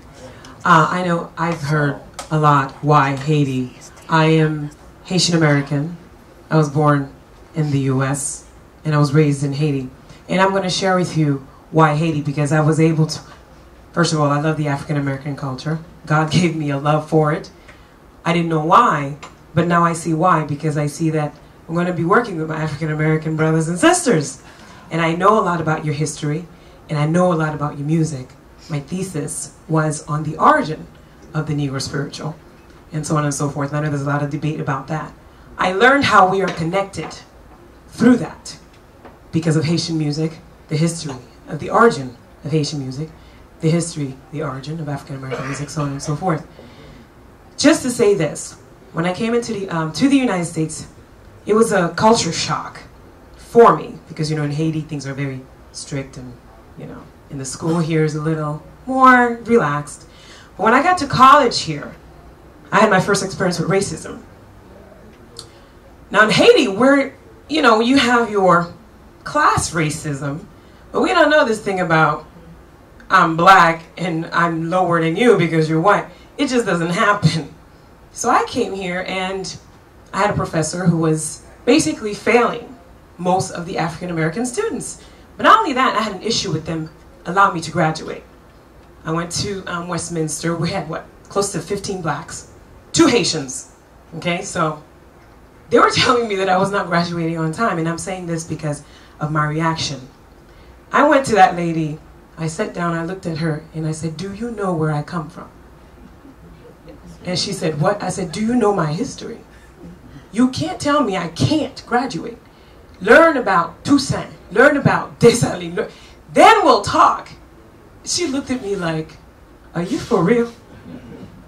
I know I've heard a lot why Haiti. I am Haitian American. I was born in the U.S. and I was raised in Haiti. And I'm going to share with you why Haiti, because I was able to, first of all, I love the African American culture. God gave me a love for it. I didn't know why, but now I see why, because I see that I'm going to be working with my African American brothers and sisters. And I know a lot about your history, and I know a lot about your music. My thesis was on the origin of the Negro spiritual, and so on and so forth. And I know there's a lot of debate about that. I learned how we are connected through that because of Haitian music, the history of the origin of Haitian music, the history, the origin of African American music, so on and so forth. Just to say this, when I came into to the United States it was a culture shock for me because, you know, in Haiti things are very strict and, you know, and the school here is a little more relaxed. But when I got to college here, I had my first experience with racism. Now in Haiti, you know, you have your class racism, but we don't know this thing about I'm black and I'm lower than you because you're white. It just doesn't happen. So I came here and I had a professor who was basically failing most of the African American students. But not only that, I had an issue with them allowing me to graduate. I went to Westminster. We had, what, close to 15 blacks, 2 Haitians, okay? So they were telling me that I was not graduating on time, and I'm saying this because of my reaction. I went to that lady, I sat down, I looked at her, and I said, do you know where I come from? And she said, what? I said, do you know my history? You can't tell me I can't graduate. Learn about Toussaint, learn about Dessalines, then we'll talk. She looked at me like, are you for real?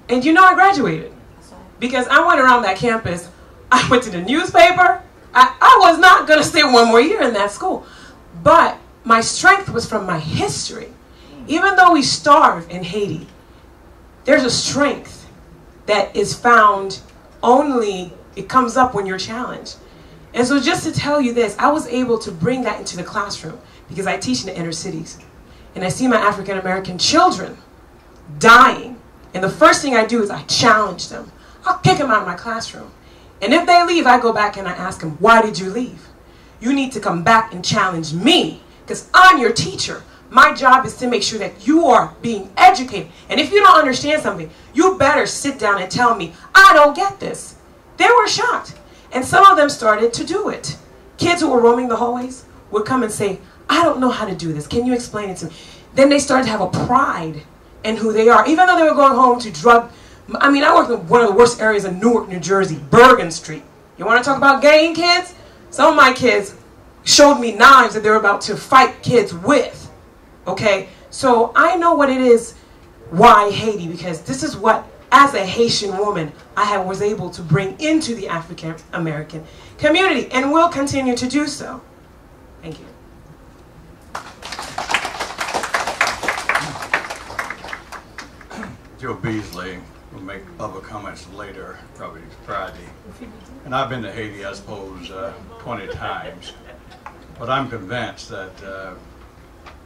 And you know I graduated because I went around that campus. I went to the newspaper. I was not going to stay one more year in that school. But my strength was from my history. Even though we starve in Haiti, there's a strength that is found only, it comes up when you're challenged. And so just to tell you this, I was able to bring that into the classroom because I teach in the inner cities. And I see my African American children dying. And the first thing I do is I challenge them. I'll kick them out of my classroom. And if they leave, I go back and I ask them, why did you leave? You need to come back and challenge me because I'm your teacher. My job is to make sure that you are being educated. And if you don't understand something, you better sit down and tell me, I don't get this. They were shocked. And some of them started to do it. Kids who were roaming the hallways would come and say, I don't know how to do this. Can you explain it to me? Then they started to have a pride in who they are. Even though they were going home to drug, I mean, I worked in one of the worst areas in Newark, New Jersey, Bergen Street. You want to talk about gang kids? Some of my kids showed me knives that they were about to fight kids with. Okay? So I know what it is, why Haiti, because this is what, as a Haitian woman, I was able to bring into the African American community and will continue to do so. Thank you. Joe Beasley will make other comments later, probably Friday. And I've been to Haiti, I suppose, 20 times. But I'm convinced that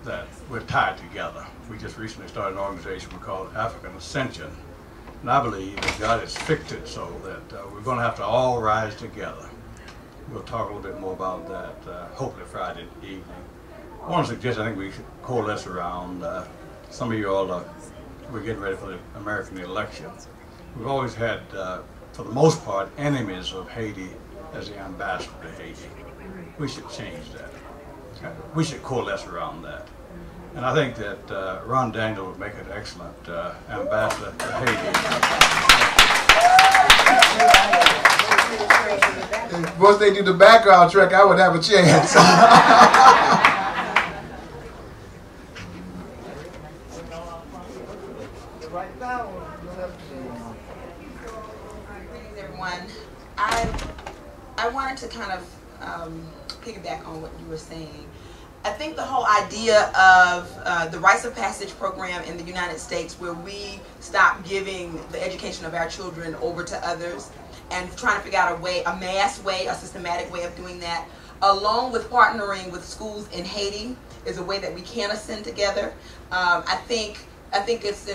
that we're tied together. We just recently started an organization we call African Ascension. And I believe that God has fixed it so that we're going to have to all rise together. We'll talk a little bit more about that hopefully Friday evening. I want to suggest I think we should coalesce around some of you all we're getting ready for the American election. We've always had, for the most part, enemies of Haiti as the ambassador to Haiti. We should change that. Okay? We should coalesce around that. And I think that Ron Daniel would make an excellent ambassador to Haiti. Once they do the background check, I would have a chance. Greetings, everyone. I wanted to kind of piggyback on what you were saying. I think the whole idea of the Rites of Passage program in the United States, where we stop giving the education of our children over to others and trying to figure out a mass way, a systematic way of doing that, along with partnering with schools in Haiti, is a way that we can ascend together. I think it's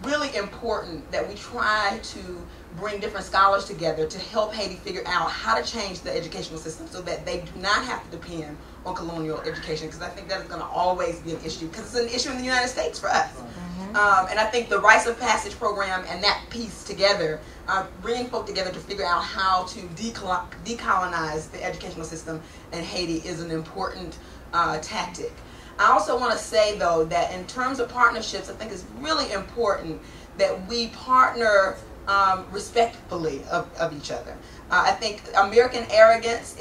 really important that we try to bring different scholars together to help Haiti figure out how to change the educational system so that they do not have to depend on colonial education, because I think that is going to always be an issue, because it's an issue in the United States for us. And I think the Rites of Passage program and that piece together, bringing folk together to figure out how to decolonize the educational system in Haiti is an important tactic. I also want to say, though, that in terms of partnerships, I think it's really important that we partner respectfully of each other. I think American arrogance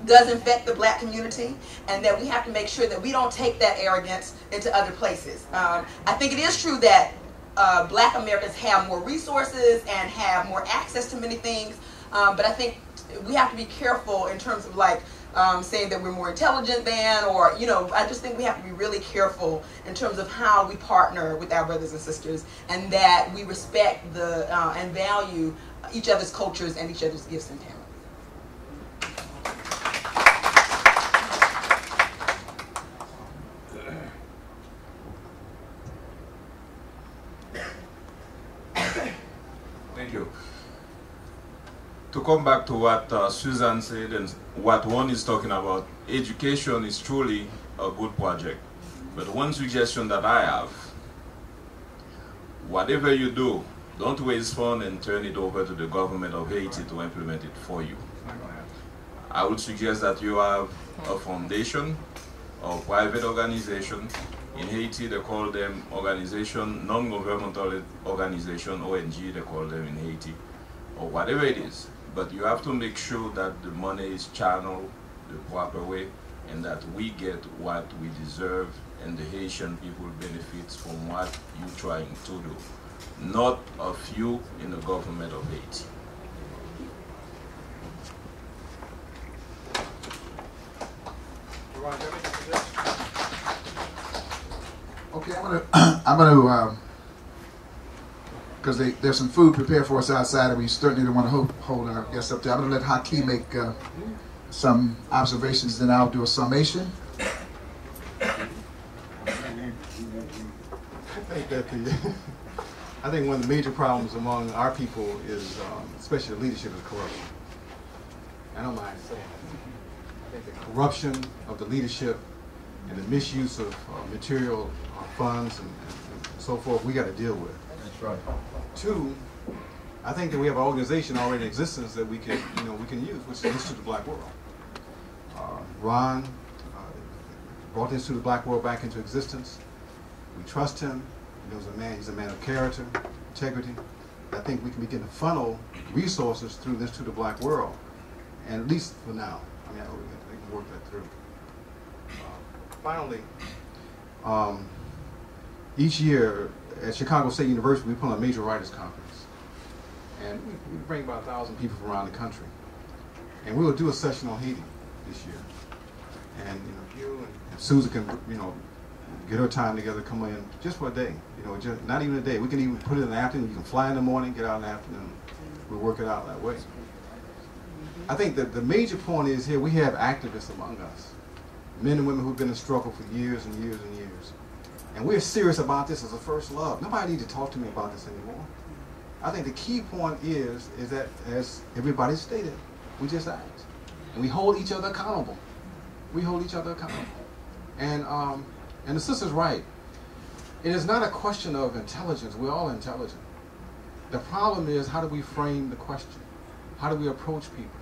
does infect the black community, and that we have to make sure that we don't take that arrogance into other places. I think it is true that black Americans have more resources and have more access to many things, but I think we have to be careful in terms of like saying that we're more intelligent than, or, you know, I just think we have to be really careful in terms of how we partner with our brothers and sisters, and that we respect the and value each other's cultures and each other's gifts and talents. Thank you. To come back to what Susan said and what one is talking about, education is truly a good project. But one suggestion that I have, whatever you do, don't raise funds and turn it over to the government of Haiti to implement it for you. I would suggest that you have a foundation or private organization. In Haiti, they call them organization, non-governmental organization, ONG, they call them in Haiti, or whatever it is. But you have to make sure that the money is channeled the proper way and that we get what we deserve and the Haitian people benefits from what you're trying to do, not a few in the government of Haiti. Okay, I'm gonna, because there's some food prepared for us outside, and we certainly don't want to hold our guests up there. I'm gonna let Haki make some observations, then I'll do a summation. I think one of the major problems among our people is, especially the leadership, is corruption. I don't mind saying that. I think the corruption of the leadership and the misuse of material funds and so forth, we got to deal with. That's right. Two, I think that we have an organization already in existence that we can, we can use, which is the Institute of the Black World. Ron brought the Institute of the Black World back into existence. We trust him. He's a man of character, integrity. I think we can begin to funnel resources through the Institute of the Black World, and at least for now. I mean, we can work that through. Finally, each year at Chicago State University, we put on a major writers conference, and we bring about 1,000 people from around the country, and we will do a session on Haiti this year. And you and Susan can get her time together, come in just for a day. Just not even a day. We can even put it in the afternoon. You can fly in the morning, get out in the afternoon. We'll work it out that way. I think that the major point is here we have activists among us, men and women who've been in struggle for years and years and years. And we're serious about this as a first love. Nobody needs to talk to me about this anymore. I think the key point is that, as everybody stated, we just act. And we hold each other accountable. We hold each other accountable. And the sister's right. It is not a question of intelligence. We're all intelligent. The problem is, how do we frame the question? How do we approach people?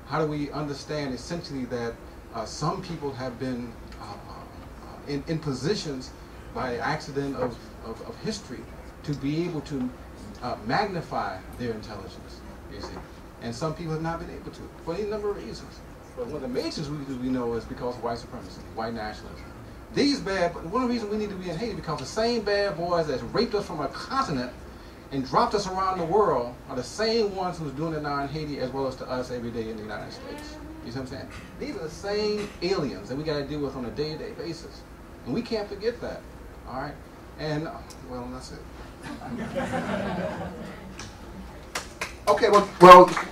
How do we understand essentially that some people have been in positions by accident of history to be able to magnify their intelligence, you see. And some people have not been able to, for any number of reasons. But one of the major reasons we know is because of white supremacy, white nationalism. One of the reasons we need to be in Haiti, because the same bad boys that raped us from a continent and dropped us around the world are the same ones who's doing it now in Haiti as well as to us every day in the United States. You see what I'm saying? These are the same aliens that we got to deal with on a day-to-day basis. And we can't forget that. All right? And, well, that's it. Okay, well,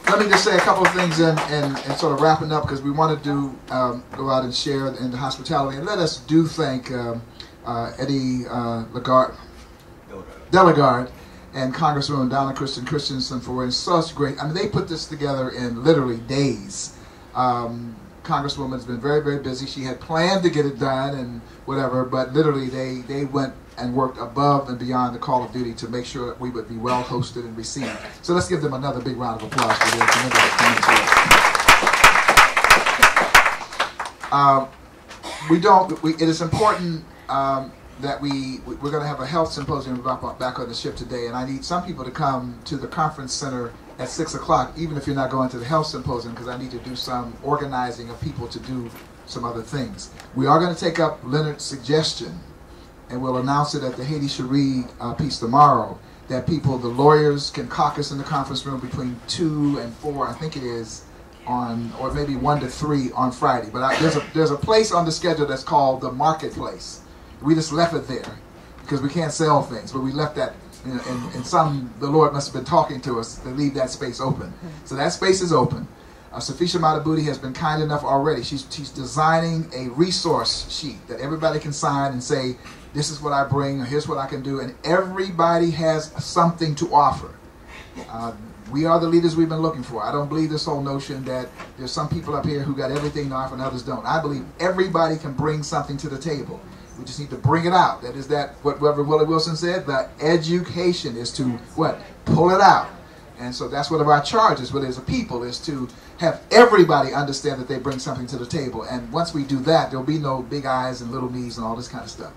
let me just say a couple of things and sort of wrapping up, because we want to go out and share in the hospitality. And let us thank Eddie Delegard and Congresswoman Donna Christensen for such great, they put this together in literally days. Congresswoman has been very, very busy. She had planned to get it done and whatever, but literally they went and worked above and beyond the call of duty to make sure that we would be well hosted and received. So let's give them another big round of applause for their commitment. It is important that we're going to have a health symposium back on the ship today, and I need some people to come to the conference center at 6 o'clock, even if you're not going to the health symposium, because I need to do some organizing of people to do some other things. We are going to take up Leonard's suggestion, and we'll announce it at the Haiti Cherie piece tomorrow, that the lawyers can caucus in the conference room between 2 and 4, I think it is, or maybe 1 to 3 on Friday. But there's a place on the schedule that's called the marketplace. We just left it there because we can't sell things, but we left that. And the Lord must have been talking to us to leave that space open. So that space is open. Safisha Matabuti has been kind enough already. She's designing a resource sheet that everybody can sign and say, this is what I bring, or here's what I can do, and everybody has something to offer. We are the leaders we've been looking for. I don't believe this whole notion that there's some people up here who got everything to offer and others don't. I believe everybody can bring something to the table. We just need to bring it out. That is what Reverend Willie Wilson said, the education is to what? Pull it out. And so that's one of our charges, but as a people, is to have everybody understand that they bring something to the table. And once we do that, there'll be no big eyes and little me's and all this kind of stuff.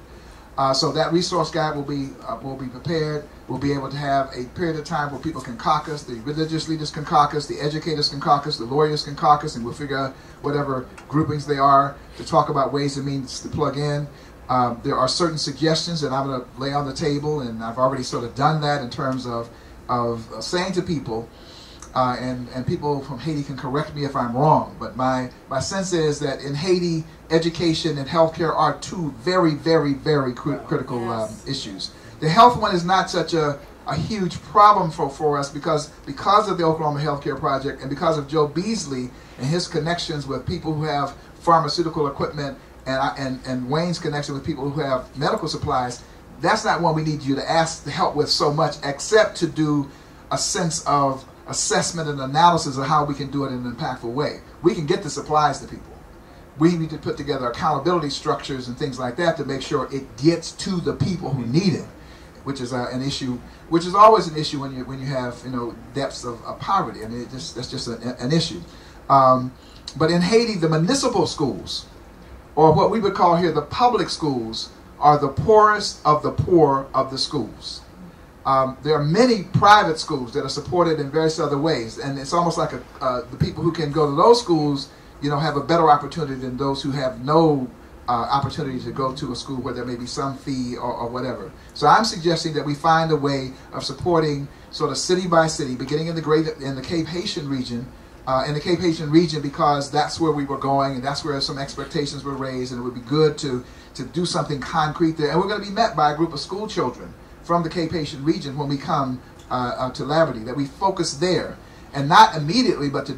So that resource guide will be prepared. We'll be able to have a period of time where people can caucus, the religious leaders can caucus, the educators can caucus, the lawyers can caucus, and we'll figure out whatever groupings they are to talk about ways and means to plug in. There are certain suggestions that I'm going to lay on the table, and I've already sort of done that in terms of saying to people, and people from Haiti can correct me if I'm wrong, but my sense is that in Haiti, education and healthcare are two very, very, very critical issues. The health one is not such a huge problem for us because of the Oklahoma Healthcare Project and because of Joe Beasley and his connections with people who have pharmaceutical equipment and Wayne's connection with people who have medical supplies. That's not one we need you to ask to help with so much, except to do a sense of assessment and analysis of how we can do it in an impactful way. We can get the supplies to people. We need to put together accountability structures and things like that to make sure it gets to the people who need it, which is an issue, which is always an issue when you have depths of poverty. I mean, that's just an issue. But in Haiti, the municipal schools, or what we would call here the public schools, are the poorest of the poor of the schools. There are many private schools that are supported in various other ways, and it's almost like the people who can go to those schools, have a better opportunity than those who have no opportunity to go to a school where there may be some fee or whatever. So I'm suggesting that we find a way of supporting sort of city by city, beginning in the Cape Haitian region, because that's where we were going and that's where some expectations were raised, and it would be good to do something concrete there. And we're going to be met by a group of school children from the Cape Haitian region when we come to Labadee, that we focus there, and not immediately, but to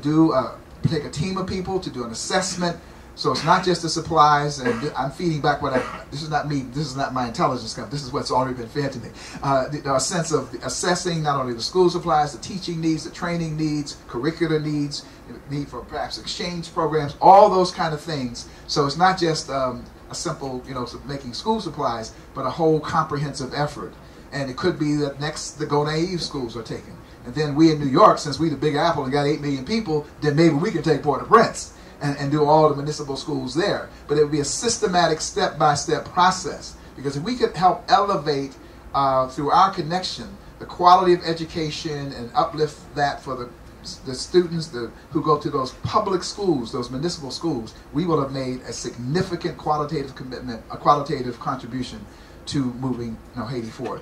take a team of people to do an assessment. So it's not just the supplies, and I'm feeding back this is not me, this is not my intelligence company, this is what's already been fed to me. A sense of assessing not only the school supplies, the teaching needs, the training needs, curricular needs, need for perhaps exchange programs, all those kind of things. So it's not just a simple, making school supplies, but a whole comprehensive effort. And it could be that next the Go Naive schools are taken. And then we in New York, since we the Big Apple and got 8 million people, then maybe we can take Port-au-Prince and do all the municipal schools there. But it would be a systematic step-by-step process. Because if we could help elevate through our connection the quality of education and uplift that for the students who go to those public schools, those municipal schools, we will have made a significant qualitative commitment, a qualitative contribution to moving Haiti forward.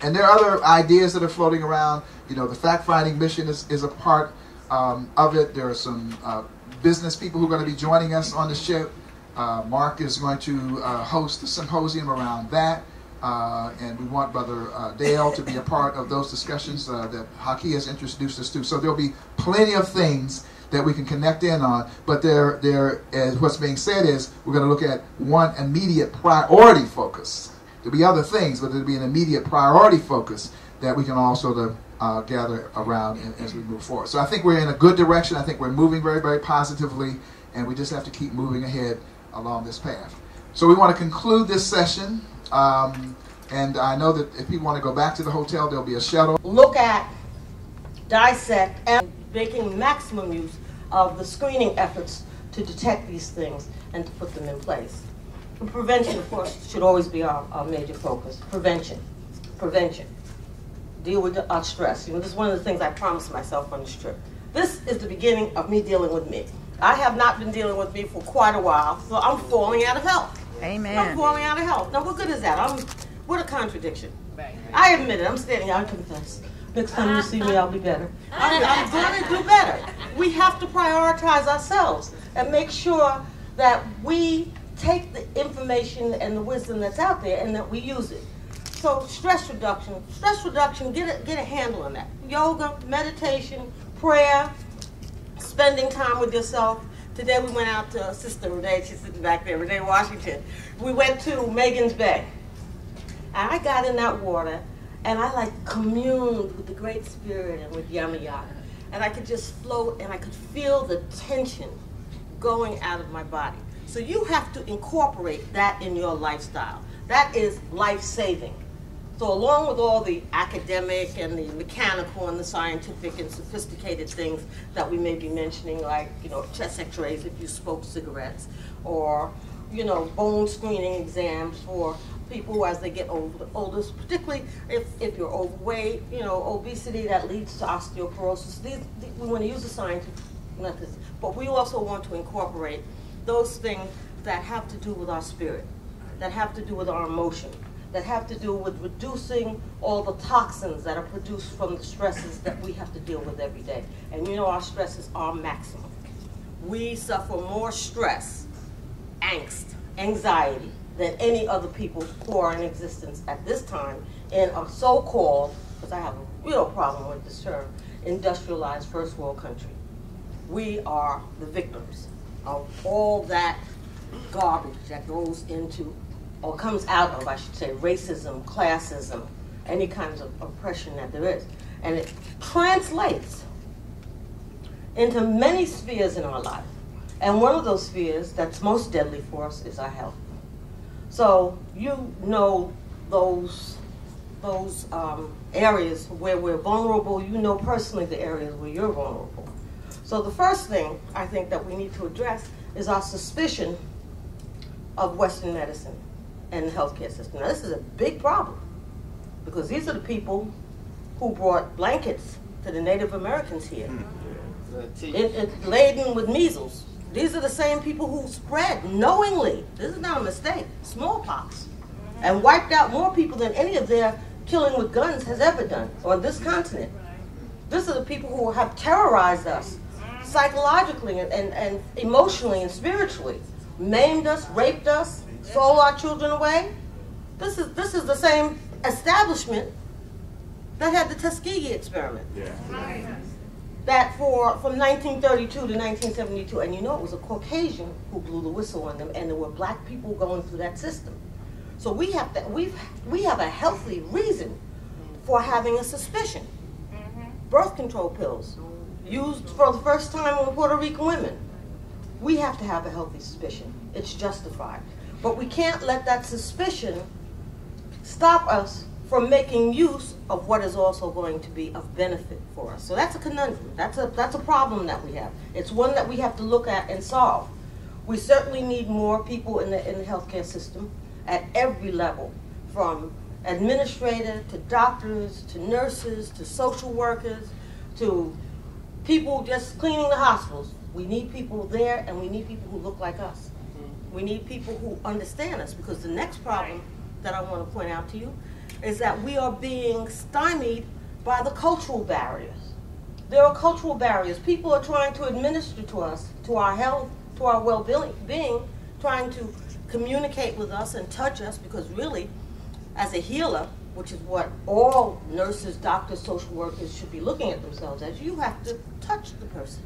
And there are other ideas that are floating around. The fact-finding mission is a part of it. There are some business people who are going to be joining us on the ship. Mark is going to host a symposium around that. And we want Brother Dale to be a part of those discussions that Haki has introduced us to. So there'll be plenty of things that we can connect in on, but as what's being said is we're going to look at one immediate priority focus. There'll be other things, but there'll be an immediate priority focus that we can also gather around as we move forward. So I think we're in a good direction. I think we're moving very, very positively, and we just have to keep moving ahead along this path. So we want to conclude this session, and I know that if people want to go back to the hotel, there'll be a shuttle. Look at, dissect, and making maximum use of the screening efforts to detect these things and to put them in place. Prevention, of course, should always be our major focus. Prevention. Deal with our stress. This is one of the things I promised myself on this trip. This is the beginning of me dealing with me. I have not been dealing with me for quite a while, so I'm falling out of health. Amen. I'm falling out of health. Now, what good is that? What a contradiction. I admit it. I'm standing out, I confess. Next time you see me, I'll be better. I'm going to do better. We have to prioritize ourselves and make sure that we take the information and the wisdom that's out there and that we use it. So stress reduction, get a handle on that. Yoga, meditation, prayer, spending time with yourself. Today we went out to Sister Renee, she's sitting back there, Renee Washington. We went to Megan's Bay. And I got in that water and I like communed with the Great Spirit and with Yama Yama. And I could just float and I could feel the tension going out of my body. So you have to incorporate that in your lifestyle. That is life-saving. So along with all the academic and the mechanical and the scientific and sophisticated things that we may be mentioning, like, chest x-rays if you smoke cigarettes, or, bone screening exams for people as they get older, particularly if you're overweight, obesity that leads to osteoporosis. We want to use the scientific methods, but we also want to incorporate those things that have to do with our spirit, that have to do with our emotion, that have to do with reducing all the toxins that are produced from the stresses that we have to deal with every day. And our stresses are maximum. We suffer more stress, angst, anxiety than any other people who are in existence at this time in a so-called, because I have a real problem with this term, industrialized first world country. We are the victims of all that garbage that goes into, or comes out of, I should say, racism, classism, any kinds of oppression that there is. And it translates into many spheres in our life. And one of those spheres that's most deadly for us is our health. So those areas where we're vulnerable, personally the areas where you're vulnerable. So the first thing I think that we need to address is our suspicion of Western medicine and the healthcare system. Now this is a big problem because these are the people who brought blankets to the Native Americans here. It's laden with measles. These are the same people who spread knowingly, this is not a mistake, smallpox, and wiped out more people than any of their killing with guns has ever done on this continent. These are the people who have terrorized us psychologically and emotionally and spiritually, maimed us, raped us, sold our children away. This is the same establishment that had the Tuskegee experiment. Yeah. That from 1932 to 1972, and it was a Caucasian who blew the whistle on them, and there were black people going through that system. So we have a healthy reason for having a suspicion. Birth control pills used for the first time on Puerto Rican women. We have to have a healthy suspicion. It's justified. But we can't let that suspicion stop us from making use of what is also going to be of benefit for us. So that's a conundrum. That's a problem that we have. It's one that we have to look at and solve. We certainly need more people in the healthcare system at every level, from administrator to doctors to nurses to social workers to people just cleaning the hospitals. We need people there, and we need people who look like us. We need people who understand us, because the next problem that I want to point out to you is that we are being stymied by the cultural barriers. There are cultural barriers. People are trying to administer to us, to our health, to our well-being, trying to communicate with us and touch us, because really, as a healer, which is what all nurses, doctors, social workers should be looking at themselves as, you have to touch the person.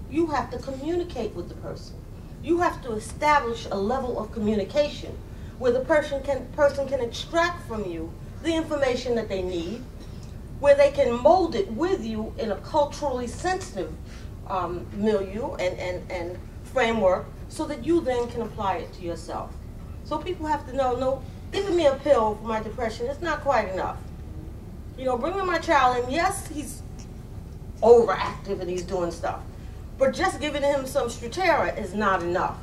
You have to communicate with the person. You have to establish a level of communication where the person can extract from you the information that they need, where they can mold it with you in a culturally sensitive milieu and framework, so that you then can apply it to yourself. So people have to know, no, giving me a pill for my depression is not quite enough. Bringing my child in, yes, he's overactive and he's doing stuff, but just giving him some Strattera is not enough.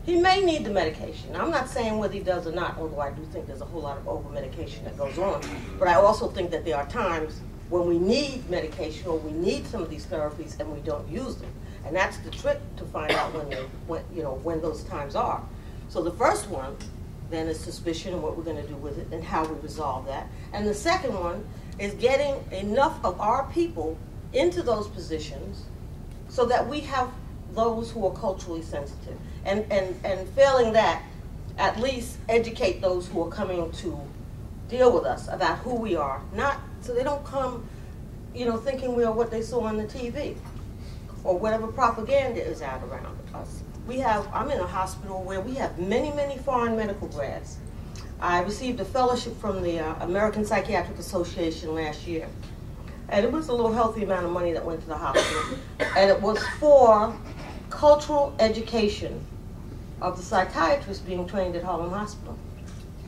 He may need the medication. I'm not saying whether he does or not, although I do think there's a whole lot of over-medication that goes on. But I also think that there are times when we need medication or we need some of these therapies and we don't use them. And that's the trick to find out when those times are. So the first one then is suspicion and what we're going to do with it and how we resolve that. And the second one is getting enough of our people into those positions so that we have those who are culturally sensitive. And failing that, at least educate those who are coming to deal with us about who we are, not so they don't come, you know, thinking we are what they saw on the TV or whatever propaganda is out around us. I'm in a hospital where we have many, many foreign medical grads. I received a fellowship from the American Psychiatric Association last year. And it was a little healthy amount of money that went to the hospital. And it was for cultural education of the psychiatrists being trained at Harlem Hospital.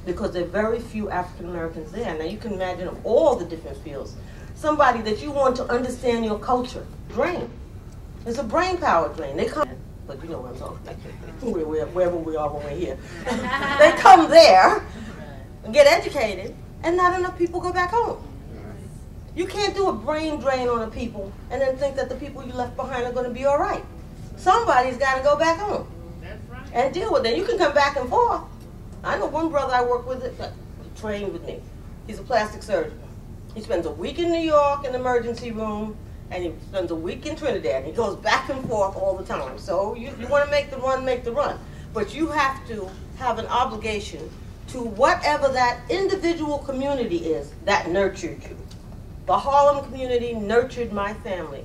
Because there are very few African Americans there. Now you can imagine of all the different fields. Somebody that you want to understand your culture, drain. It's a brain power drain. They come, but you know what I'm talking about, wherever we are when we're here. They come there and get educated, and not enough people go back home. You can't do a brain drain on the people and then think that the people you left behind are going to be all right. Somebody's got to go back home and deal with it. You can come back and forth. I know one brother I work with that trained with me. He's a plastic surgeon. He spends a week in New York in the emergency room, and he spends a week in Trinidad. He goes back and forth all the time. So you want to make the run, make the run. But you have to have an obligation to whatever that individual community is that nurtured you. The Harlem community nurtured my family.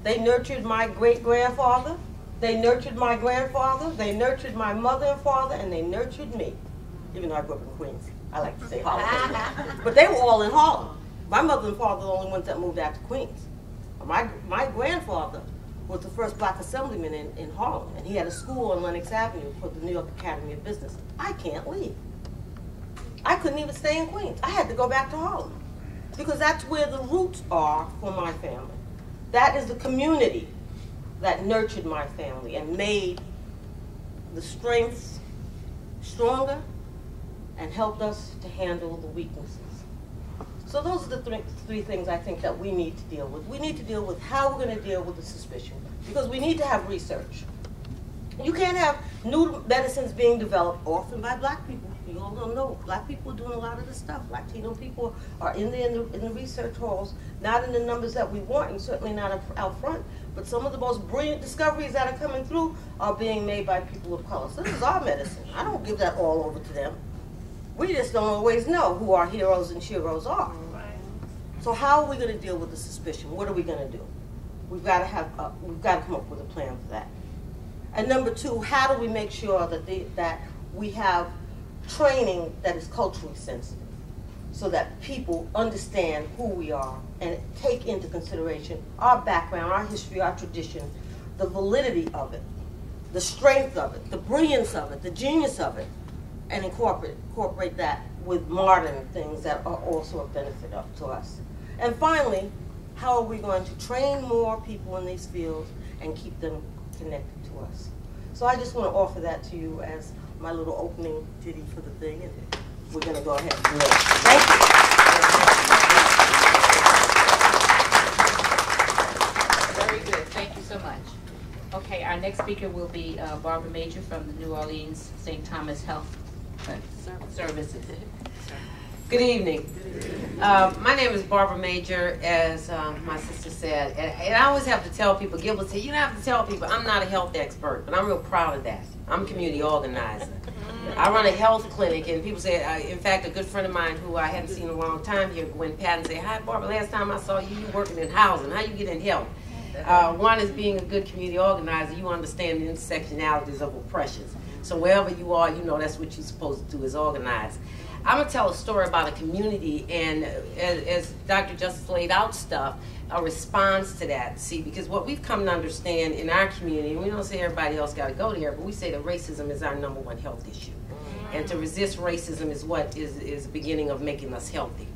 They nurtured my great-grandfather. They nurtured my grandfather. They nurtured my mother and father, and they nurtured me. Even though I grew up in Queens. I like to say Harlem. But they were all in Harlem. My mother and father are the only ones that moved out to Queens. My grandfather was the first black assemblyman in Harlem, and he had a school on Lenox Avenue for the New York Academy of Business. I can't leave. I couldn't even stay in Queens. I had to go back to Harlem because that's where the roots are for my family. That is the community that nurtured my family and made the strengths stronger and helped us to handle the weaknesses. So those are the three things I think that we need to deal with. We need to deal with how we're going to deal with the suspicion, because we need to have research. You can't have new medicines being developed often by black people. You all don't know. Black people are doing a lot of this stuff. Latino people are in the research halls, not in the numbers that we want, and certainly not out front. But some of the most brilliant discoveries that are coming through are being made by people of color. So this is our medicine. I don't give that all over to them. We just don't always know who our heroes and sheroes are. So how are we going to deal with the suspicion? What are we going to do? We've got to come up with a plan for that. And number two, how do we make sure that we have training that is culturally sensitive, so that people understand who we are and take into consideration our background, our history, our tradition, the validity of it, the strength of it, the brilliance of it, the genius of it, and incorporate that with modern things that are also a benefit to us. And finally, how are we going to train more people in these fields and keep them connected to us? So I just want to offer that to you as my little opening ditty for the thing, and we're going to go ahead and do it. Thank you. Very good. Thank you so much. Okay, our next speaker will be Barbara Major from the New Orleans St. Thomas Health Services. Good evening. My name is Barbara Major, as my sister said, and I always have to tell people, Gilbert said, you don't have to tell people, I'm not a health expert, but I'm real proud of that. I'm a community organizer. I run a health clinic, and people say, in fact, a good friend of mine who I hadn't seen in a long time here, Gwen Patton, say, hi Barbara, last time I saw you, you working in housing. How you get in health? One is being a good community organizer, you understand the intersectionalities of oppressions. So wherever you are, you know that's what you're supposed to do, is organize. I'm going to tell a story about a community, and as Dr. Justice laid out stuff, a response to that. See, because what we've come to understand in our community, and we don't say everybody else got to go there, but we say that racism is our #1 health issue. And to resist racism is what is the beginning of making us healthy.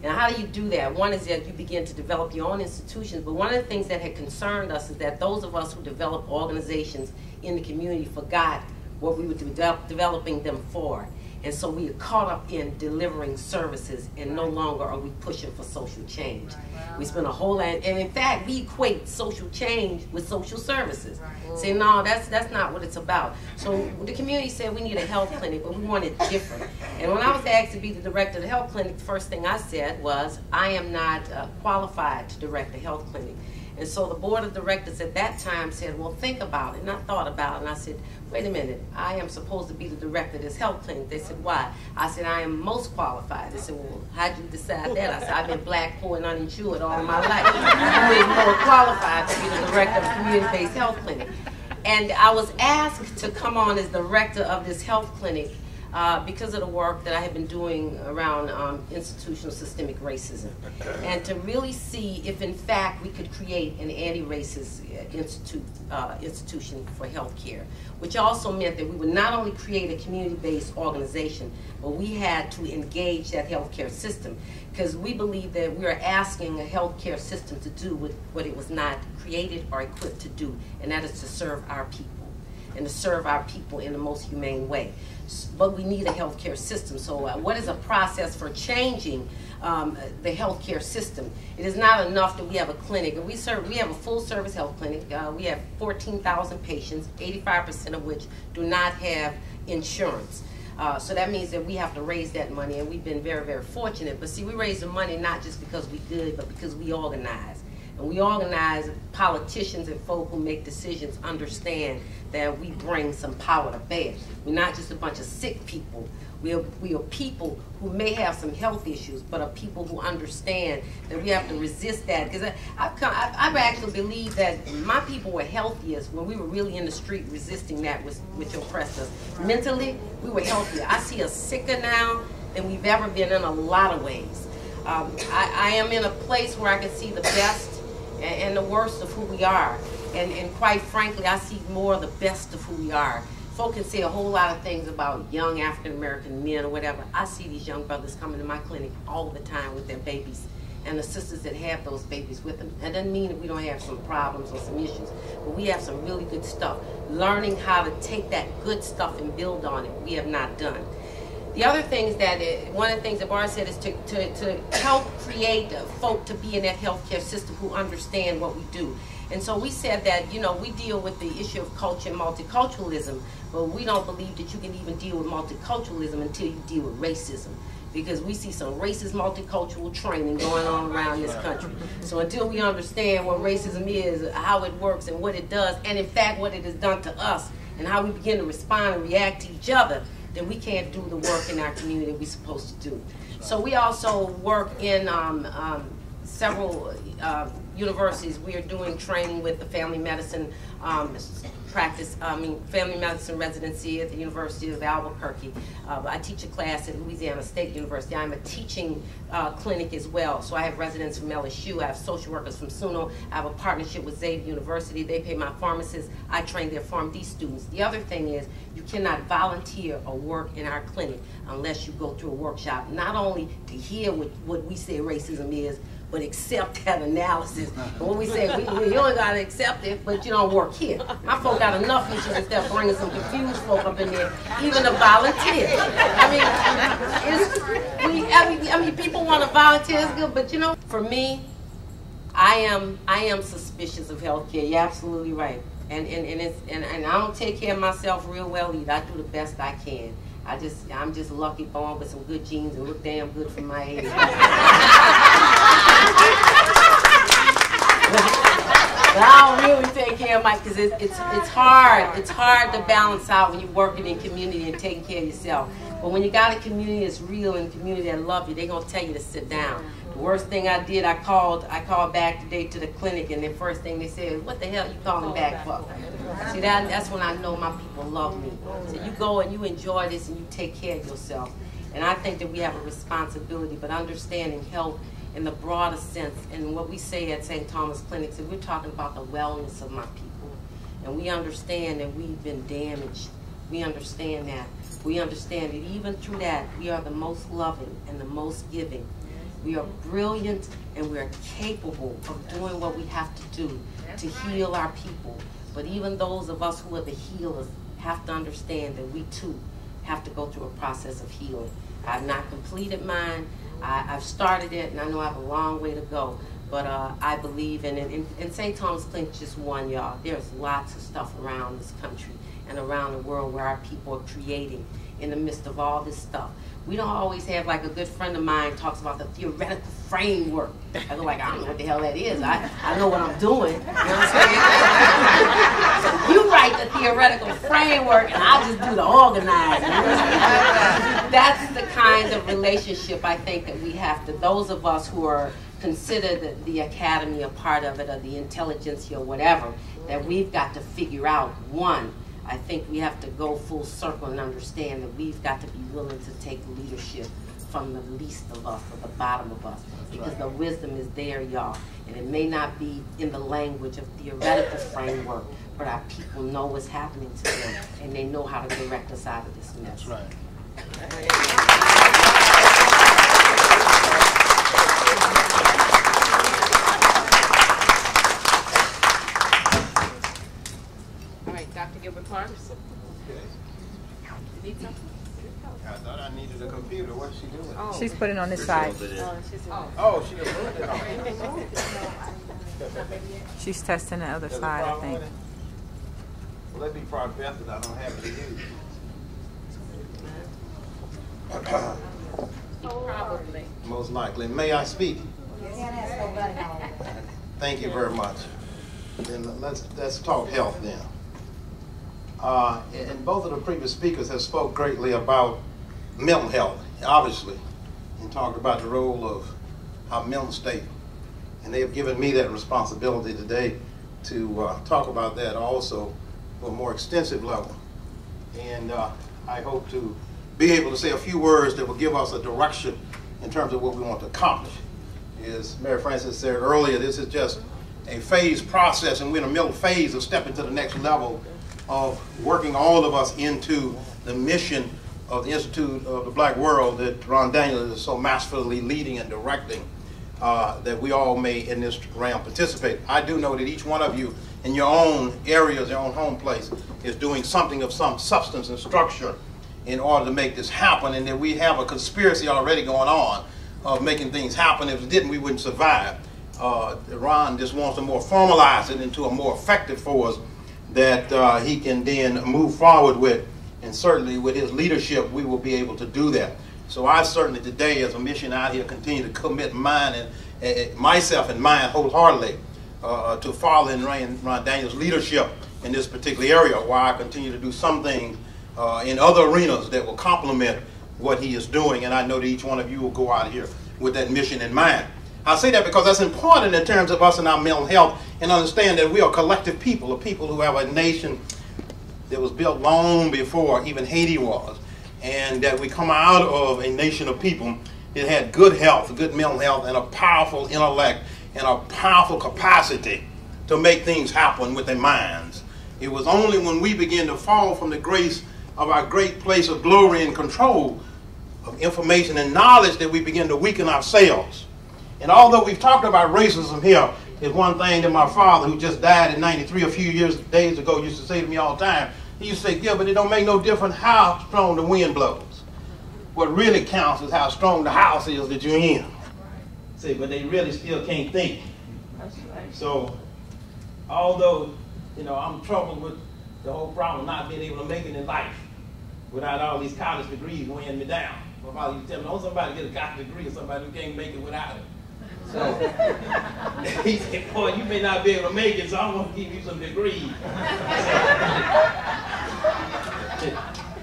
Now, how do you do that? One is that you begin to develop your own institutions, but one of the things that had concerned us is that those of us who develop organizations in the community forgot what we were developing them for. And so we are caught up in delivering services, and no longer are we pushing for social change. We spend a whole lot, and in fact, we equate social change with social services. Say, no, that's not what it's about. So the community said we need a health clinic, but we want it different. And when I was asked to be the director of the health clinic, the first thing I said was, I am not qualified to direct a health clinic. And so the board of directors at that time said, well, think about it. And I thought about it, and I said, wait a minute, I am supposed to be the director of this health clinic. They said, why? I said, I am most qualified. They said, well, how'd you decide that? I said, I've been black, poor, and uninsured all of my life. Who is more qualified to be the director of a community-based health clinic? And I was asked to come on as director of this health clinic because of the work that I have been doing around institutional systemic racism, and to really see if in fact we could create an anti-racist institution for healthcare, which also meant that we would not only create a community-based organization, but we had to engage that healthcare system, because we believe that we are asking a healthcare system to do what it was not created or equipped to do, and that is to serve our people, and to serve our people in the most humane way. But we need a healthcare system. So what is a process for changing the healthcare system? It is not enough that we have a clinic. We have a full service health clinic. We have 14,000 patients, 85% of which do not have insurance. So that means that we have to raise that money, and we've been very, very fortunate. But see, we raise the money not just because we good, but because we organize. And we organize, politicians and folk who make decisions understand that we bring some power to bear. We're not just a bunch of sick people. We are people who may have some health issues, but are people who understand that we have to resist that. Because I've actually believed that my people were healthiest when we were really in the street resisting that which oppressed us. Mentally, we were healthier. I see us sicker now than we've ever been in a lot of ways. I am in a place where I can see the best and the worst of who we are. And quite frankly, I see more of the best of who we are. Folk can say a whole lot of things about young African-American men or whatever. I see these young brothers coming to my clinic all the time with their babies, and the sisters that have those babies with them. That doesn't mean that we don't have some problems or some issues, but we have some really good stuff. Learning how to take that good stuff and build on it, we have not done. The other things that, one of the things that Barr said is to help create folk to be in that healthcare system who understand what we do. And so we said that, you know, we deal with the issue of culture and multiculturalism, but we don't believe that you can even deal with multiculturalism until you deal with racism, because we see some racist multicultural training going on around this country. So until we understand what racism is, how it works and what it does, and in fact what it has done to us, and how we begin to respond and react to each other, then we can't do the work in our community that we're supposed to do. So we also work in several universities. We are doing training with the family medicine family medicine residency at the University of Albuquerque. I teach a class at Louisiana State University. I'm a teaching clinic as well. So I have residents from LSU. I have social workers from SUNO. I have a partnership with Xavier University. They pay my pharmacists. I train their PharmD students. The other thing is you cannot volunteer or work in our clinic unless you go through a workshop, not only to hear what we say racism is, but accept that analysis. And when we say, you only gotta accept it, but you don't work here. My folk got enough issues instead of bringing some confused folk up in there, even to volunteer. I mean, people want to volunteer, it's good, but you know, for me, I am suspicious of healthcare. You're absolutely right. And I don't take care of myself real well either. I do the best I can. I'm just lucky born with some good genes and look damn good for my age. But I don't really take care of my, because it's hard. It's hard to balance out when you're working in community and taking care of yourself. But when you got a community that's real and a community that love you, they're gonna tell you to sit down. The worst thing I did, I called back today to the clinic, and the first thing they said is, "What the hell are you calling back for?" See, that's when I know my people love me. So you go and you enjoy this and you take care of yourself. And I think that we have a responsibility, but understanding health in the broader sense, and what we say at St. Thomas Clinics, is we're talking about the wellness of my people. And we understand that we've been damaged. We understand that. We understand that even through that, we are the most loving and the most giving. We are brilliant and we are capable of doing what we have to do to heal our people. But even those of us who are the healers have to understand that we too have to go through a process of healing. I've not completed mine. I've started it, and I know I have a long way to go. But I believe in it. And St. Thomas Clinic's just one, y'all. There's lots of stuff around this country and around the world where our people are creating in the midst of all this stuff. We don't always have, like a good friend of mine talks about the theoretical framework. I go like, I don't know what the hell that is. I know what I'm doing. You know what I'm saying? You write the theoretical framework and I'll just do the organizing. That's the kind of relationship I think that we have to, those of us who are considered the academy a part of it, or the intelligentsia or whatever, that we've got to figure out. One, I think we have to go full circle and understand that we've got to be willing to take leadership from the least of us, or the bottom of us, because the wisdom is there, y'all. And it may not be in the language of theoretical framework, but our people know what's happening to them, and they know how to direct us out of this mess. That's right. All right, Dr. Gilbert Parkinson. Okay. You need something? I thought I needed a computer. What's she doing? Oh. She's putting on this side. Oh, she done moved it. She's testing the other side, I think. Well, that'd be probably best that I don't have it to use. Probably. Most likely. May I speak? Thank you very much. Then let's talk health then. And both of the previous speakers have spoke greatly about mental health, obviously, and talked about the role of our mental state. And they have given me that responsibility today to talk about that also for a more extensive level. And I hope to be able to say a few words that will give us a direction in terms of what we want to accomplish. As Mary Frances said earlier, this is just a phased process, and we're in the middle phase of stepping to the next level of working all of us into the mission of the Institute of the Black World that Ron Daniels is so masterfully leading and directing, that we all may in this realm participate. I do know that each one of you in your own areas, your own home place, is doing something of some substance and structure in order to make this happen, and that we have a conspiracy already going on of making things happen. If it didn't, we wouldn't survive. Ron just wants to more formalize it into a more effective force that he can then move forward with, and certainly with his leadership we will be able to do that. So I certainly today, as a mission out here, continue to commit mine and myself and mine wholeheartedly to following Ron Daniels' leadership in this particular area, while I continue to do something in other arenas that will complement what he is doing. And I know that each one of you will go out here with that mission in mind. I say that because that's important in terms of us and our mental health, and understand that we are collective people, a people who have a nation that was built long before even Haiti was, and that we come out of a nation of people that had good health, good mental health, and a powerful intellect, and a powerful capacity to make things happen with their minds. It was only when we began to fall from the grace of our great place of glory and control of information and knowledge that we begin to weaken ourselves. And although we've talked about racism here, is one thing that my father, who just died in '93 a few days ago, used to say to me all the time. He used to say, Gilbert, it don't make no difference how strong the wind blows. What really counts is how strong the house is that you're in. Say, but they really still can't think. So, although, I'm troubled with the whole problem of not being able to make it in life without all these college degrees weighing me down. My father used to tell me, don't somebody get a college degree or somebody who can't make it without it. So he said, boy, you may not be able to make it, so I'm going to give you some degrees.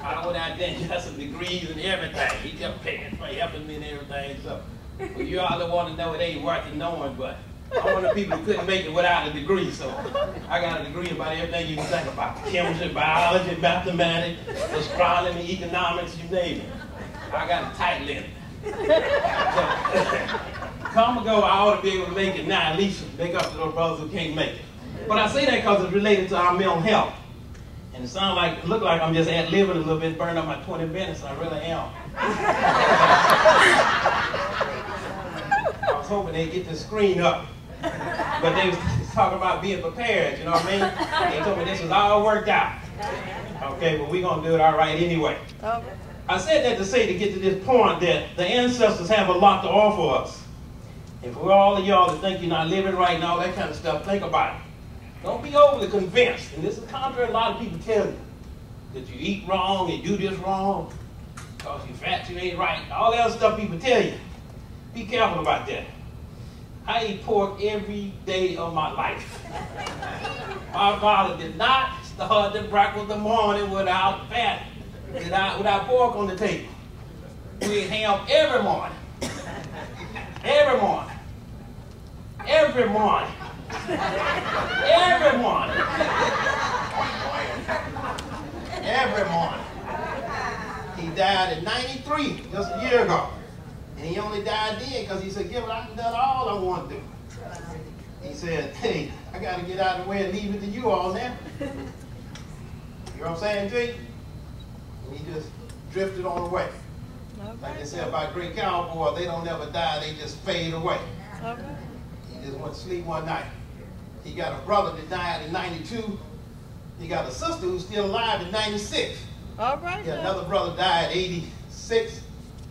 I went out there and got some degrees and everything. He kept paying for helping me and everything. So well, you all that want to know, it ain't worth it knowing, but I'm one of the people who couldn't make it without a degree. So I got a degree about everything you can think about. Chemistry, biology, mathematics, astronomy, economics, you name it. I got a tight lid. Come ago, I ought to be able to make it now, at least make up to those brothers who can't make it. But I say that because it's related to our mental health. And it look like I'm just ad-libbing a little bit, burning up my 20 minutes, and I really am. I was hoping they'd get the screen up. But they was talking about being prepared, you know what I mean? They told me this was all worked out. Okay, but we're going to do it all right anyway. Okay. I said that to say, to get to this point, that the ancestors have a lot to offer us. And for all of y'all that think you're not living right and all that kind of stuff, think about it. Don't be overly convinced. And this is contrary to a lot of people tell you. That you eat wrong, you do this wrong, because you're fat, you ain't right. All that other stuff people tell you. Be careful about that. I eat pork every day of my life. My father did not start the breakfast of the morning without fat, without pork on the table. We ate ham every morning. Every morning. Every morning. Every morning. Every morning. He died at 93, just a year ago. And he only died then because he said, Gilbert, I've done all I want to do. He said, hey, I got to get out of the way and leave it to you all now. You know what I'm saying, G? And he just drifted on away. Like they say about great cowboys, they don't never die, they just fade away. He just went to sleep one night. He got a brother that died in 92. He got a sister who's still alive in 96. All right. Yeah, another brother died 86.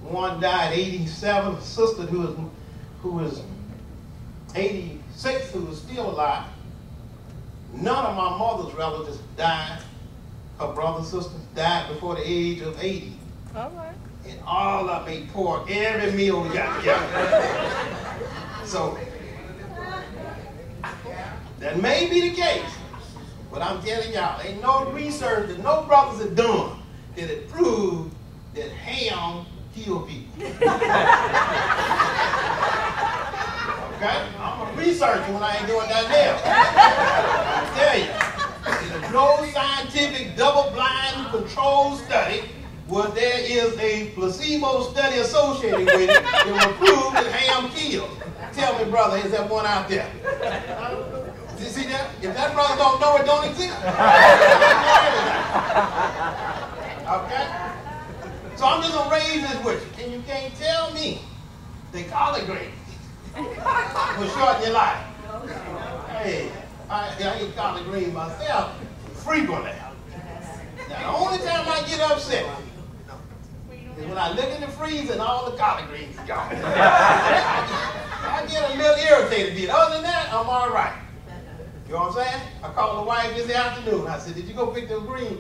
One died 87. A sister who was 86 who was still alive. None of my mother's relatives died. Her brother and sisters died before the age of 80. All right. And all of them ate pork every meal we got together. So that may be the case. But I'm telling y'all, ain't no research that no brothers have done that it proved that ham kill people. Okay? I'm a researcher when I ain't doing that now. I tell you, there's no scientific double-blind controlled study where there is a placebo study associated with it that will prove that ham kills. Tell me, brother, is there one out there? You see that? If that brother don't know it, don't exist. Okay? So I'm just going to raise this with you. And you can't tell me that collard greens will shorten your life. Hey, I eat collard greens myself frequently. Now, the only time I get upset is when I look in the freezer and all the collard greens are gone. I get a little irritated. Other than that, I'm all right. You know what I'm saying? I called the wife this afternoon. I said, did you go pick those greens?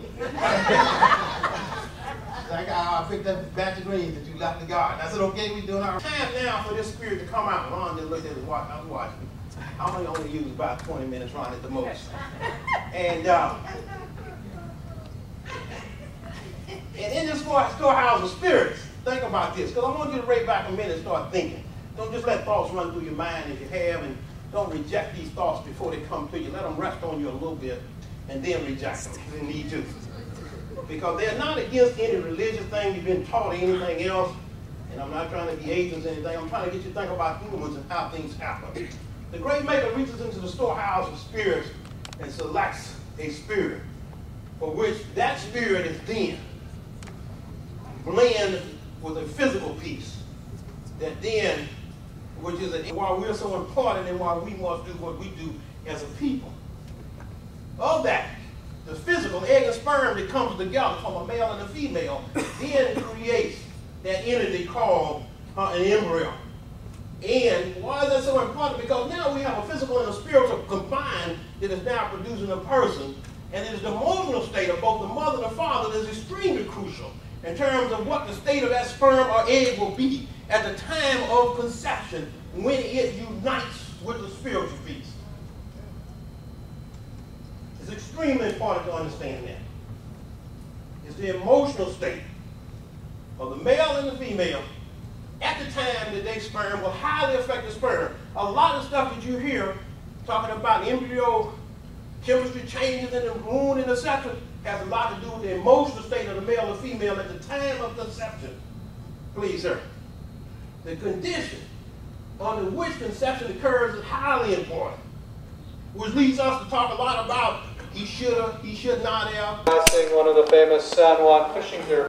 I picked up a batch of greens that you left in the garden. I said, okay, we doing our time now for this spirit to come out. Ron just looked at his watch. I was watching. I only use about 20 minutes running at the most. And in this storehouse of spirits, think about this. Because I want you to rate back a minute and start thinking. Don't just let thoughts run through your mind as you have, and don't reject these thoughts before they come to you. Let them rest on you a little bit and then reject them if you need to. Because they're not against any religious thing you've been taught or anything else. And I'm not trying to be agents or anything. I'm trying to get you to think about humans and how things happen. The great maker reaches into the storehouse of spirits and selects a spirit for which that spirit is then blend with a physical piece that then, which is why we're so important and why we must do what we do as a people. Of that, the physical egg and sperm that comes together from a male and a female then creates that entity called an embryo. And why is that so important? Because now we have a physical and a spiritual combined that is now producing a person, and it is the emotional state of both the mother and the father that is extremely crucial in terms of what the state of that sperm or egg will be at the time of conception when it unites with the spiritual piece. It's extremely important to understand that. It's the emotional state of the male and the female at the time that they sperm will highly affect the sperm. A lot of stuff that you hear talking about embryo chemistry changes in the moon and etc. has a lot to do with the emotional state of the male or female at the time of conception. Please, sir. The condition under which conception occurs is highly important, which leads us to talk a lot about he shoulda, he should not have. I sing one of the famous San Juan fishing derby.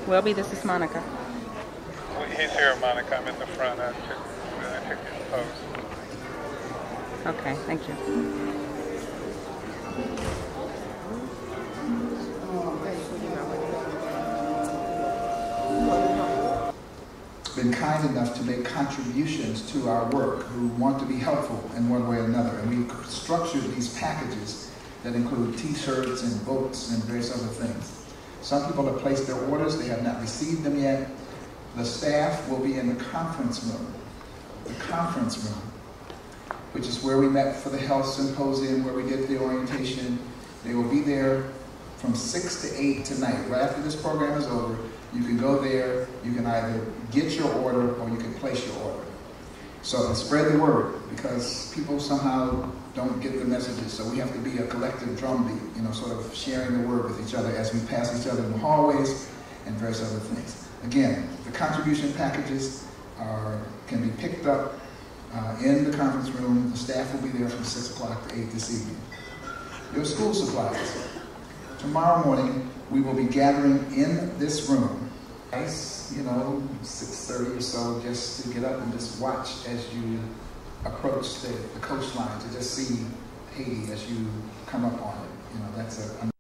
Welby, this is Monica. He's here, Monica. I'm in the front. I took his post. Okay, thank you. Been kind enough to make contributions to our work, who want to be helpful in one way or another. And we've structured these packages that include t-shirts and books and various other things. Some people have placed their orders, they have not received them yet. The staff will be in the conference room, which is where we met for the health symposium, where we did the orientation. They will be there from 6 to 8 tonight. Right after this program is over, you can go there, you can either get your order or you can place your order. So spread the word, because people somehow don't get the messages. So we have to be a collective drumbeat, you know, sort of sharing the word with each other as we pass each other in the hallways and various other things. Again, the contribution packages can be picked up in the conference room. The staff will be there from 6 o'clock to 8 this evening. Your school supplies. Tomorrow morning, we will be gathering in this room. Nice, you know, 6:30 or so, just to get up and just watch as you approach the coastline, to just see Haiti as you come up on it. You know, that's a